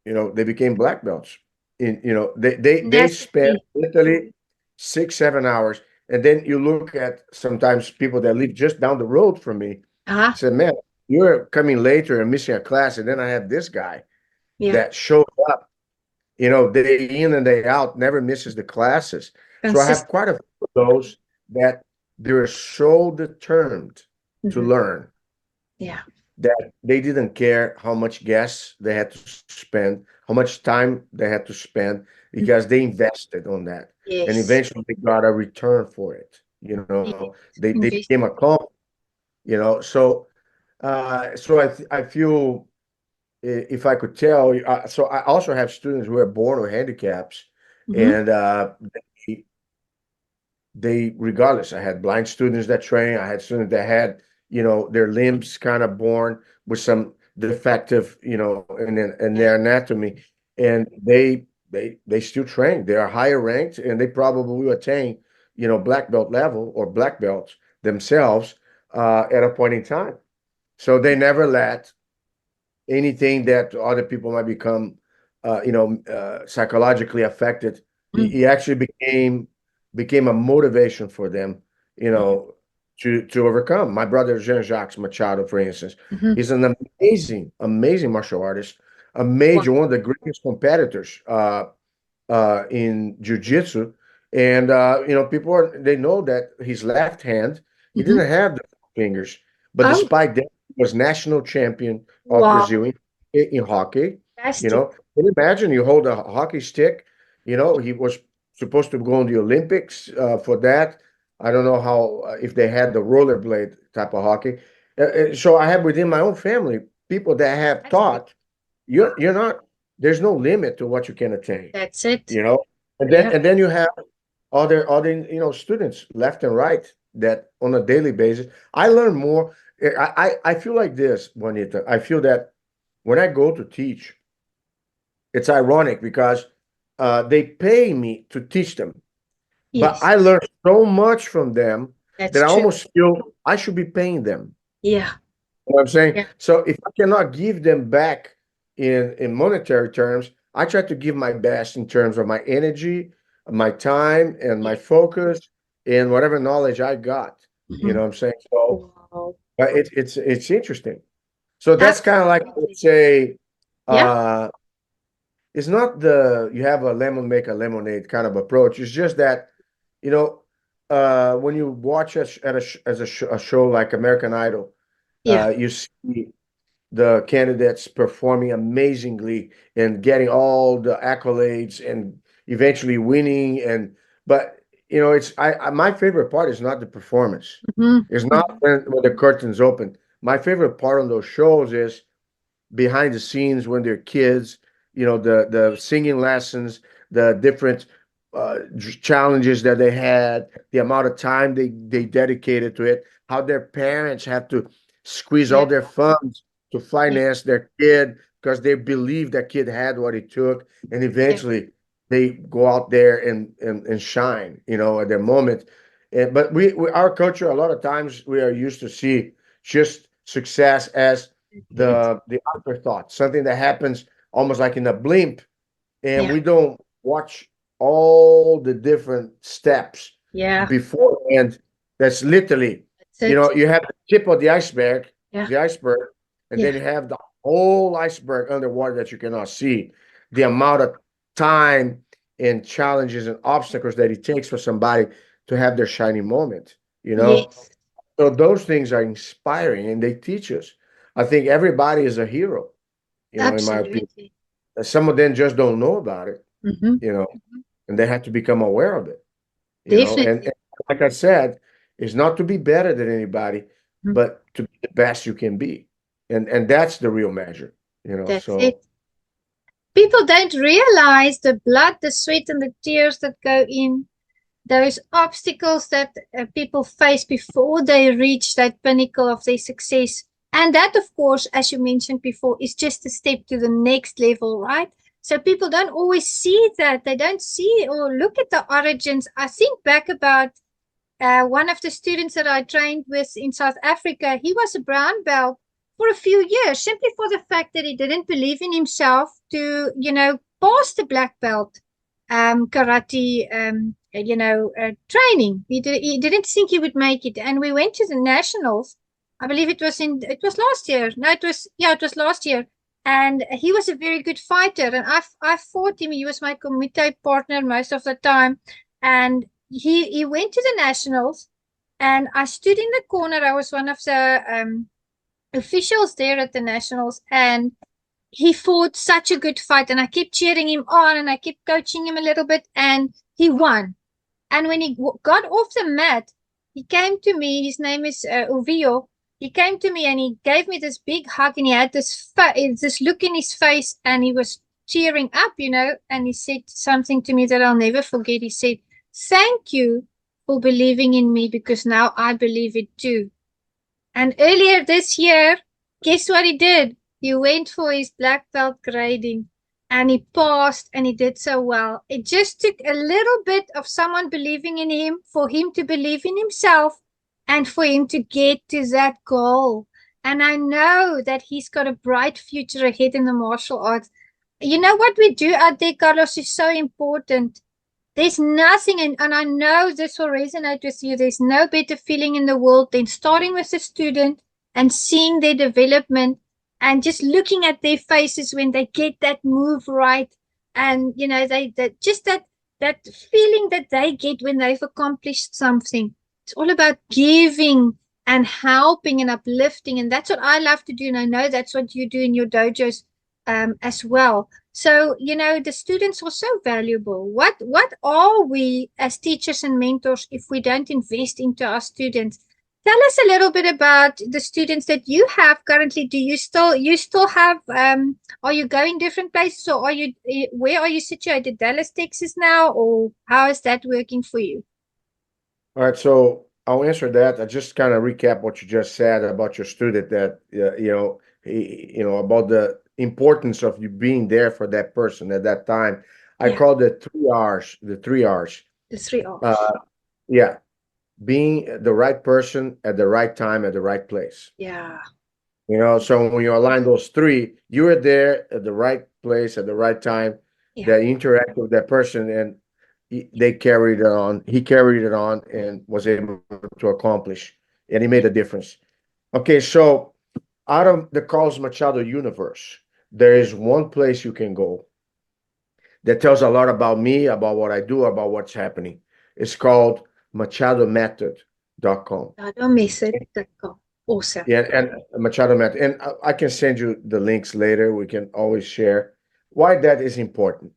They became black belts. They That's the spent key. literally 6, 7 hours. And then you look at sometimes people that live just down the road from me, Uh-huh. said, man, you're coming later and missing a class. And then I have this guy Yeah. that shows up day in and day out, never misses the classes. So I have Consistent. quite a few of those that they're so determined to Hmm. learn Yeah. that they didn't care how much gas they had to spend, how much time they had to spend, Mhm. because they invested on that. And Yes. eventually they got a return for it. Yes. They Invest. became a comp, so I feel if I could tell you, so I also have students who are born with handicaps, Hmm. and they, regardless, I had blind students that train. I had students that had, their limbs kind of born with some defective, in their anatomy, and they still train. They are higher ranked, and they probably will attain, black belt level or black belts themselves at a point in time. So they never let anything that other people might become, psychologically affected. Mm. He actually became a motivation for them, you know, to overcome. My brother Jean-Jacques Machado, for instance, Mhm. he's an amazing martial artist, Wow. one of the greatest competitors in jiu-jitsu. And they know that his left hand, he Mhm. didn't have the fingers, but Oh, despite that, he was national champion of wow. Brazil in hockey. Fantastic. Can you imagine you hold a hockey stick? He was supposed to go on the Olympics for that. I don't know how if they had the rollerblade type of hockey. So I have within my own family people that have Fantastic. taught you're not. There's no limit to what you can attain. That's it. You know, and then Yeah. and then you have other students left and right that on a daily basis. I learn more. I feel like this, Juanita. I feel that when I go to teach, it's ironic because they pay me to teach them, but Yes. I learn so much from them That's that I true. almost feel I should be paying them. Yeah. You know what I'm saying? Yeah. So if I cannot give them back in monetary terms, I try to give my best in terms of my energy, my time, and my Yeah. focus, and whatever knowledge I got. You know Mhm. what I'm saying? So Wow. but it's interesting. So that's kind of like I would Absolutely. say, Yeah. uh, it's not the you have a lemon make a lemonade kind of approach. It's just that, you know, when you watch a show like American Idol, Yeah. you see the candidates performing amazingly and getting all the accolades and eventually winning. But it's my favorite part is not the performance. Mhm. It's not Mhm. when the curtains open. My favorite part on those shows is behind the scenes when they're kids, the singing lessons, the different challenges that they had, the amount of time they dedicated to it, how their parents had to squeeze all Yeah. their funds to Yeah. finance their kid because they believed that kid had what it took, and Yeah. eventually they go out there and shine, at their moment. But our culture, a lot of times we are used to see just success as It. the afterthought, something that happens almost like in a blink, and Yeah. we don't watch all the different steps Yeah. beforehand. That's literally, That's it. you have the tip of Yeah. the iceberg, and Yeah. then you have the whole iceberg underwater that you cannot see. The amount of time and challenges and obstacles that it takes for somebody to have their shining moment, you know? Yes. So those things are inspiring and they teach us. I think everybody is a hero, in my opinion. Absolutely. Some of them just don't know about it, Mm-hmm. you know, and they have to become aware of it, and Definitely. like I said, it's not to be better than anybody, Mhm. but to be the best you can be. And that's the real measure. That's So it. People don't realize the blood, the sweat, and the tears that go in, those obstacles that people face before they reach that pinnacle of their success. And that, of course, as you mentioned before, is just a step to the next level, right? So people don't always see that. They don't see or look at the origins. I think back about one of the students that I trained with in South Africa. He was a brown belt for a few years, simply for the fact that he didn't believe in himself to, pass the black belt karate, training. He didn't think he would make it. And we went to the nationals. I believe it was last year. No, it was last year. And he was a very good fighter. And I fought him. He was my committee partner most of the time. And he went to the nationals, and I stood in the corner. I was one of the officials there at the nationals, and he fought such a good fight, and I kept cheering him on, and I kept coaching him a little bit, and he won. And when he got off the mat, he came to me. His name is Uvio. He came to me and he gave me this big hug, and he had this look in his face, and he was cheering up, and he said something to me that I'll never forget. He said, "Thank you for believing in me, because now I believe it too." And earlier this year, guess what he did? He went for his black belt grading, and he passed, and he did so well. It just took a little bit of someone believing in him for him to believe in himself and for him to get to that goal. And I know that he's got a bright future ahead in the martial arts. You know what we do out there, Carlos, is so important. There's nothing, and I know this will resonate with you. There's no better feeling in the world than starting with a student and seeing their development and just looking at their faces when they get that move right. And, you know, just that feeling that they get when they've accomplished something. It's all about giving and helping and uplifting. And that's what I love to do. And I know that's what you do in your dojos as well. So, you know, the students are so valuable. What are we as teachers and mentors if we don't invest into our students? Tell us a little bit about the students that you have currently. Do you still have are you going different places, or are you where are you situated? Dallas, Texas now, or how is that working for you? All right, so I'll answer that. I just kind of recap what you just said about your student that about the importance of you being there for that person at that time. I Yeah, call it three R's, the three R's. the three R's. Uh, yeah, being the right person at the right time at the right place. Yeah, So when you align those three, you are there at the right place at the right time, yeah, that you interact with that person, and they carried it on. He carried it on and was able to accomplish, and he made a difference. Okay, so out of the Carlos Machado universe, there is one place you can go that tells a lot about me, about what I do, about what's happening. It's called machadomethod.com. I don't miss it. Awesome. Yeah, and Machado Method. And I can send you the links later. We can always share why that is important.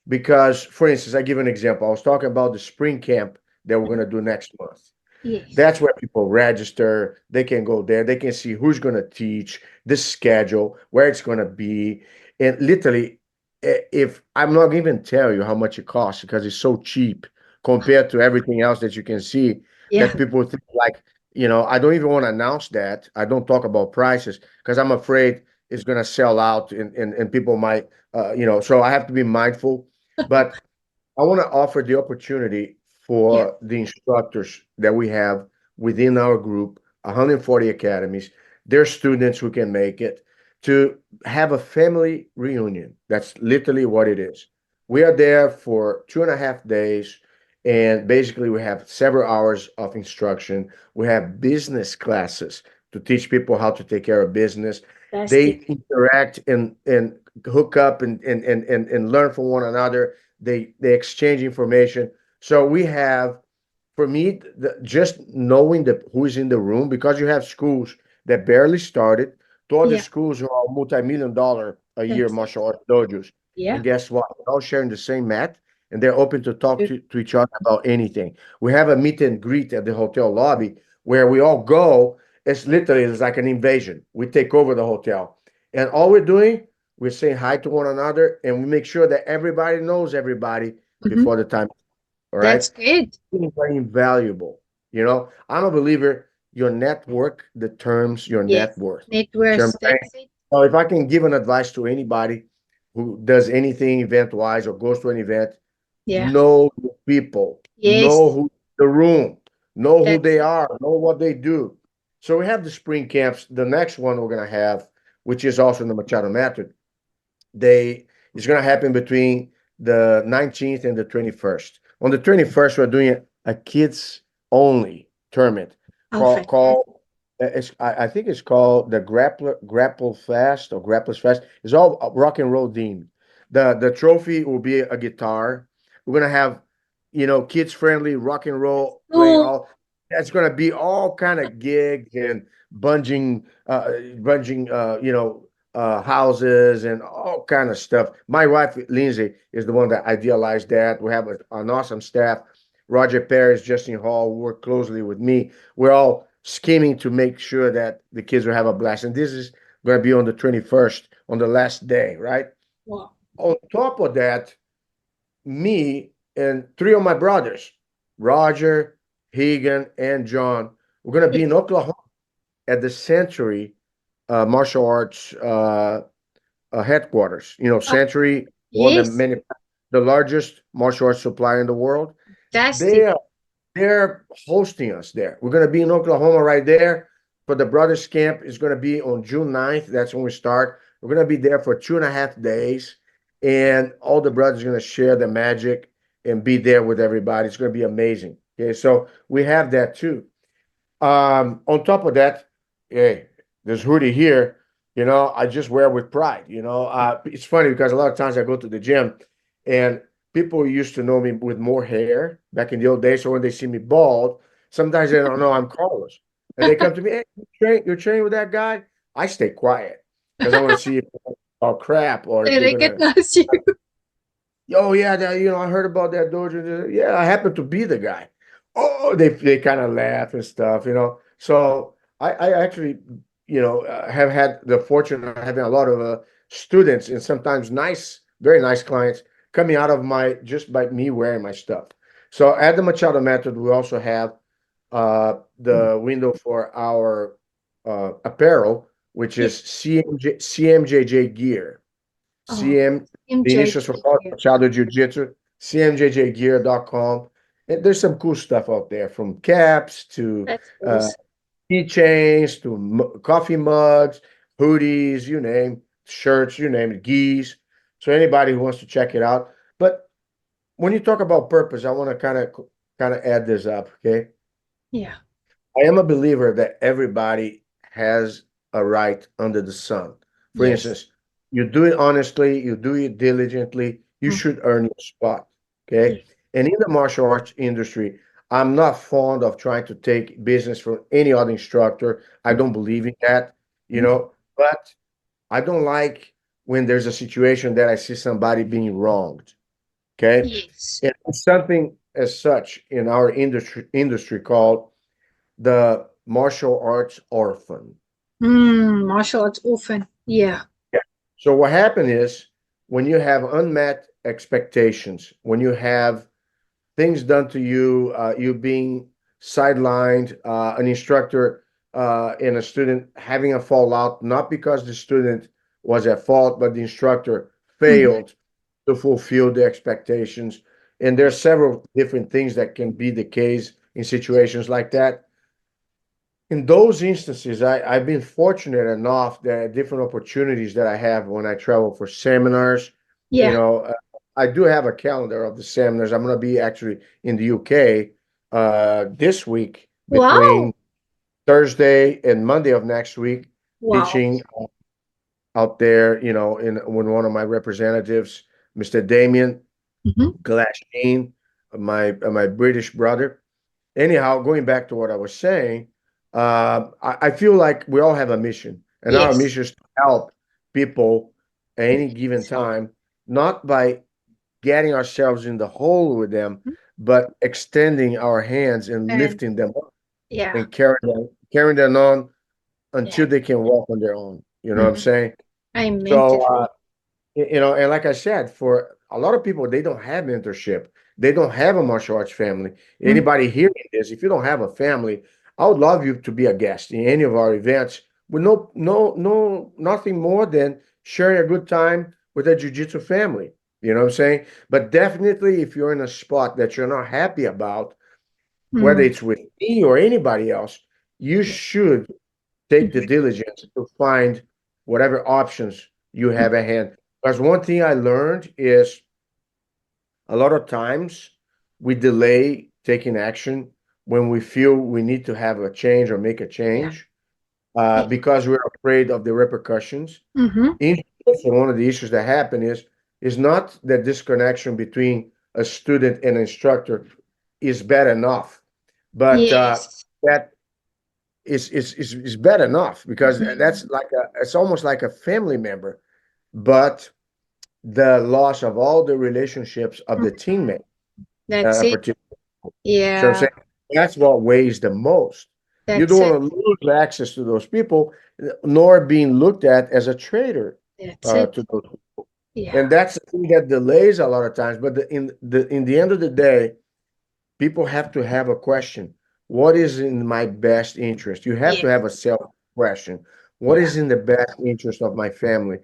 Because, for instance, I give an example. I was talking about the spring camp that we're going to do next month. Yes. That's where people register. They can go there. They can see who's going to teach, the schedule, where it's going to be. And literally, if I'm not even tell you how much it costs because it's so cheap compared to everything else that you can see, Yeah. that people think like, I don't even want to announce that. I don't talk about prices because I'm afraid it's going to sell out and people might, so I have to be mindful. But I want to offer the opportunity Yeah. for the instructors that we have within our group, 140 academies, their students who can make it, to have a family reunion. That's literally what it is. We are there for 2.5 days, and basically we have several hours of instruction. We have business classes to teach people how to take care of business. They Fantastic. interact and hook up and learn from one another. They exchange information. So we have, for me, just knowing who is in the room, because you have schools that barely started to other Yeah. schools who are multi-million dollar a year That's it. martial arts dojos. Yeah. And guess what? They're all sharing the same mat, and they're open to talk True. to each other about anything. We have a meet and greet at the hotel lobby where we all go. It's like an invasion. We take over the hotel. And all we're doing, we're saying hi to one another, and we make sure that everybody knows everybody Hmm. before the time. All right. That's good. It's very invaluable. I'm a believer your network determines your net Yes. worth. Net See what I'm worth. saying? That's it. So if I can give an advice to anybody who does anything event wise or goes to an event, Yeah. know the people, know Yes. who the room, know who That's they it. are, know what they do. So we have the spring camps. The next one we're gonna have, which is also in the Machado Method, they it's going to happen between the 19th and the 21st. On the 21st, we're doing a kids only tournament Oh, called fantastic. I think it's called the Grapple Fest or Grapplers Fest. It's all rock and roll themed. The trophy will be a guitar. We're gonna have kids friendly rock and That's roll playing cool. all. That's gonna be all kind of gigs and houses and all kind of stuff. My wife Lindsay is the one that idealized that. We have an awesome staff. Roger Paris, Justin Hall work closely with me. We're all scheming to make sure that the kids will have a blast. And this is going to be on the 21st, on the last day, right? Wow. On top of that, me and three of my brothers, Roger, Hagan, and John, we're going to be in Yes. Oklahoma at the Century Martial Arts headquarters. Oh, Century, one of the yes. many, the largest martial arts supplier in the world. They Fantastic. are they're hosting us there. We're going to be in Oklahoma right there for the Brothers Camp is going to be on June 9th. That's when we start. We're going to be there for 2.5 days, and all the brothers are going to share the magic and be there with everybody. It's going to be amazing. Okay, so we have that too. On top of that, hey, this hoodie here, I just wear with pride. It's funny because a lot of times I go to the gym and people used to know me with more hair back in the old days. So when they see me bald, sometimes they don't know I'm Carlos. And they come to me, hey, you're training with that guy? I stay quiet because I want to see if they're gonna talk crap or if They they're gonna, recognize you. oh yeah, I heard about that dojo. Yeah, I happen to be the guy. Oh, they kind of laugh and stuff. So I actually, have had the fortune of having a lot of students and sometimes nice, very nice clients coming out of my just by me wearing my stuff. So at the Machado Method, we also have the window for our apparel, which Yeah. is CMJJ gear. Oh, CM, the initials for MJJ. Machado Jiu Jitsu, cmjjgear.com. And there's some cool stuff out there from caps to That's uh, awesome. keychains to coffee mugs, hoodies, you name, shirts, you name it, geese. So anybody who wants to check it out. But when you talk about purpose, I want to kind of add this up, okay? Yeah. I am a believer that everybody has a right under the sun. For Yes. instance, you do it honestly, you do it diligently, you Mm. should earn your spot. Okay. Yes. And in the martial arts industry, I'm not fond of trying to take business from any other instructor. I don't believe in that, Mhm. but I don't like when there's a situation that I see somebody being wronged. Okay. Yes. And it's something as such in our industry called the martial arts orphan. Martial arts orphan. Yeah. Yeah. So what happened is when you have unmet expectations, when you have things done to you, you being sidelined, an instructor and a student having a fallout, not because the student was at fault, but the instructor Mhm. failed to fulfill the expectations. And there are several different things that can be the case in situations like that. In those instances, I've been fortunate enough that different opportunities that I have when I travel for seminars, you Yeah. know, uh, I do have a calendar of the seminars. I'm going to be actually in the UK this week Wow. between Thursday and Monday of next week, Wow. teaching out there, in when one of my representatives, Mr. Damien Hmm. Glasheen, my British brother. Anyhow, going back to what I was saying, I feel like we all have a mission, and our Yes. mission is to help people at any given time, not by getting ourselves in the hole with them, Mhm. but extending our hands and And lifting them up yeah. and carrying them on Yeah. until they can walk on their own. You know what I'm Hmm. saying? I meant So, it. and like I said, for a lot of people, they don't have mentorship. They don't have a martial arts family. Mm. Anybody hearing this, if you don't have a family, I would love you to be a guest in any of our events with nothing more than sharing a good time with a jiu-jitsu family. You know what I'm saying? But definitely, if you're in a spot that you're not happy about, whether Mm. it's with me or anybody else, you Yeah. should take the Mhm. diligence to find whatever options you have at hand. Because one thing I learned is a lot of times we delay taking action when we feel we need to have a change or make a Yeah. change Yeah. because we're afraid of the repercussions. Mm-hmm. In one of the issues that happen is not that disconnection between a student and instructor is bad enough, but Yes. that is bad enough because Mhm. that's it's almost like a family member, but the loss of all the relationships of the Mhm. teammate, That's it. particularly. So I'm Yeah. saying that's what weighs the most. You That's don't it. want to lose access to those people, nor being looked at as a traitor That's it. to those people. Yeah. And that's the thing that delays a lot of times. But in the end of the day, people have to have a question. What is in my best interest? You have to Yes. have a self question. What Yeah. is in the best interest of my family?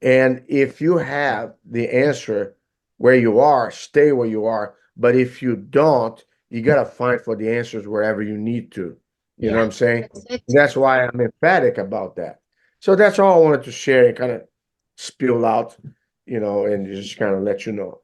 And if you have the answer where you are, stay where you are. But if you don't, you got to find for the answers wherever you need to. You know what Yeah, I'm saying? that's it. That's why I'm emphatic about that. So that's all I wanted to share and kind of spill out, and just kind of let you know.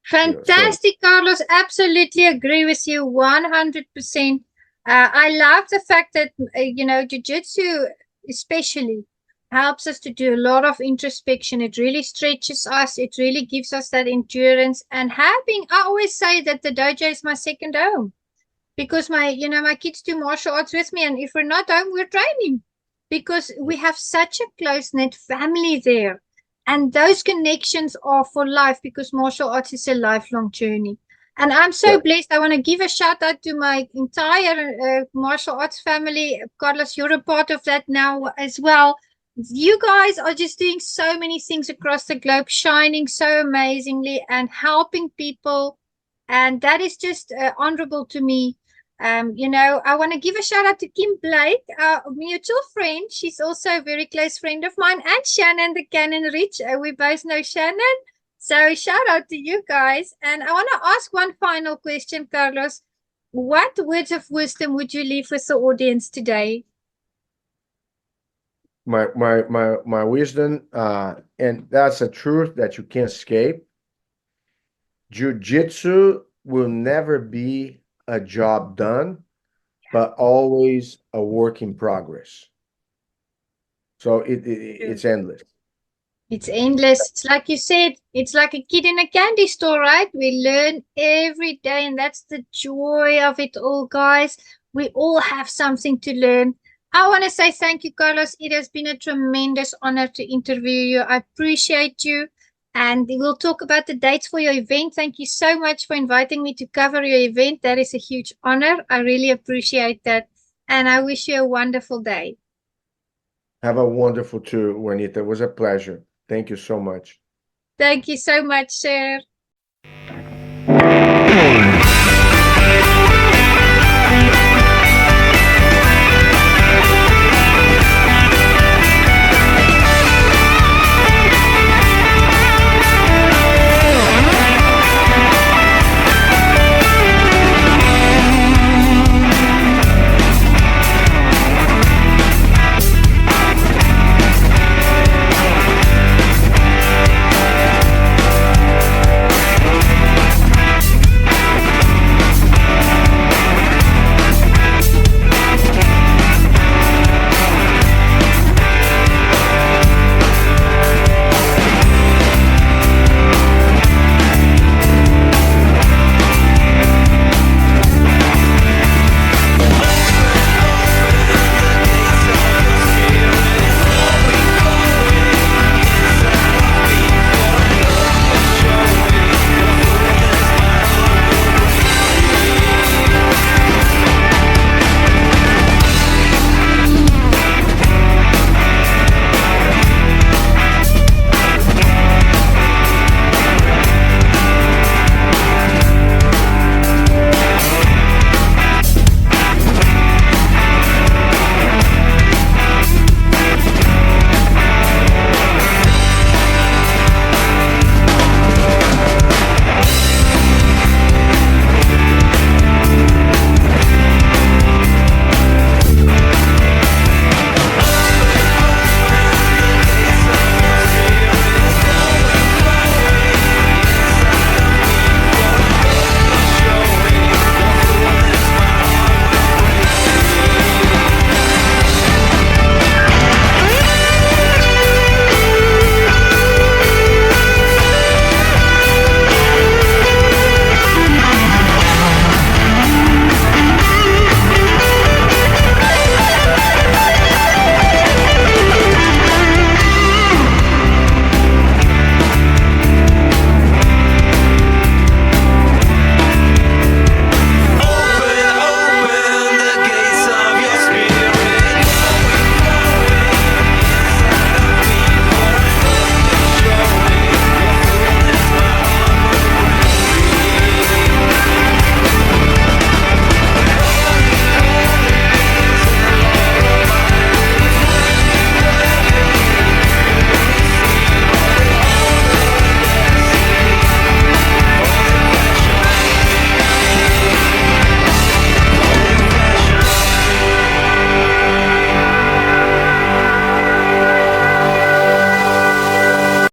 So Fantastic, Carlos. Absolutely agree with you 100%. I love the fact that, Jiu-Jitsu especially helps us to do a lot of introspection. It really stretches us. It really gives us that endurance. And I always say that the dojo is my second home because my kids do martial arts with me. And if we're not home, we're training because we have such a close-knit family there. And those connections are for life because martial arts is a lifelong journey. And I'm so yeah, blessed. I want to give a shout out to my entire martial arts family. Carlos, you're a part of that now as well. You guys are just doing so many things across the globe, shining so amazingly and helping people. And that is just honorable to me. I want to give a shout out to Kim Blake, our mutual friend. She's also a very close friend of mine, and Shannon the Cannon Rich. We both know Shannon. So shout out to you guys. And I want to ask one final question, Carlos. What words of wisdom would you leave with the audience today? my wisdom, and that's a truth that you can't escape. Jiu-jitsu will never be a job done, but always a work in progress. So it's endless. It's endless. It's like you said, it's like a kid in a candy store, right? We learn every day, and that's the joy of it all, guys. We all have something to learn. I want to say thank you, Carlos. It has been a tremendous honor to interview you. I appreciate you. And we'll talk about the dates for your event. Thank you so much for inviting me to cover your event. That is a huge honor. I really appreciate that. And I wish you a wonderful day. Have a wonderful tour, Juanita. It was a pleasure. Thank you so much. Thank you so much, sir.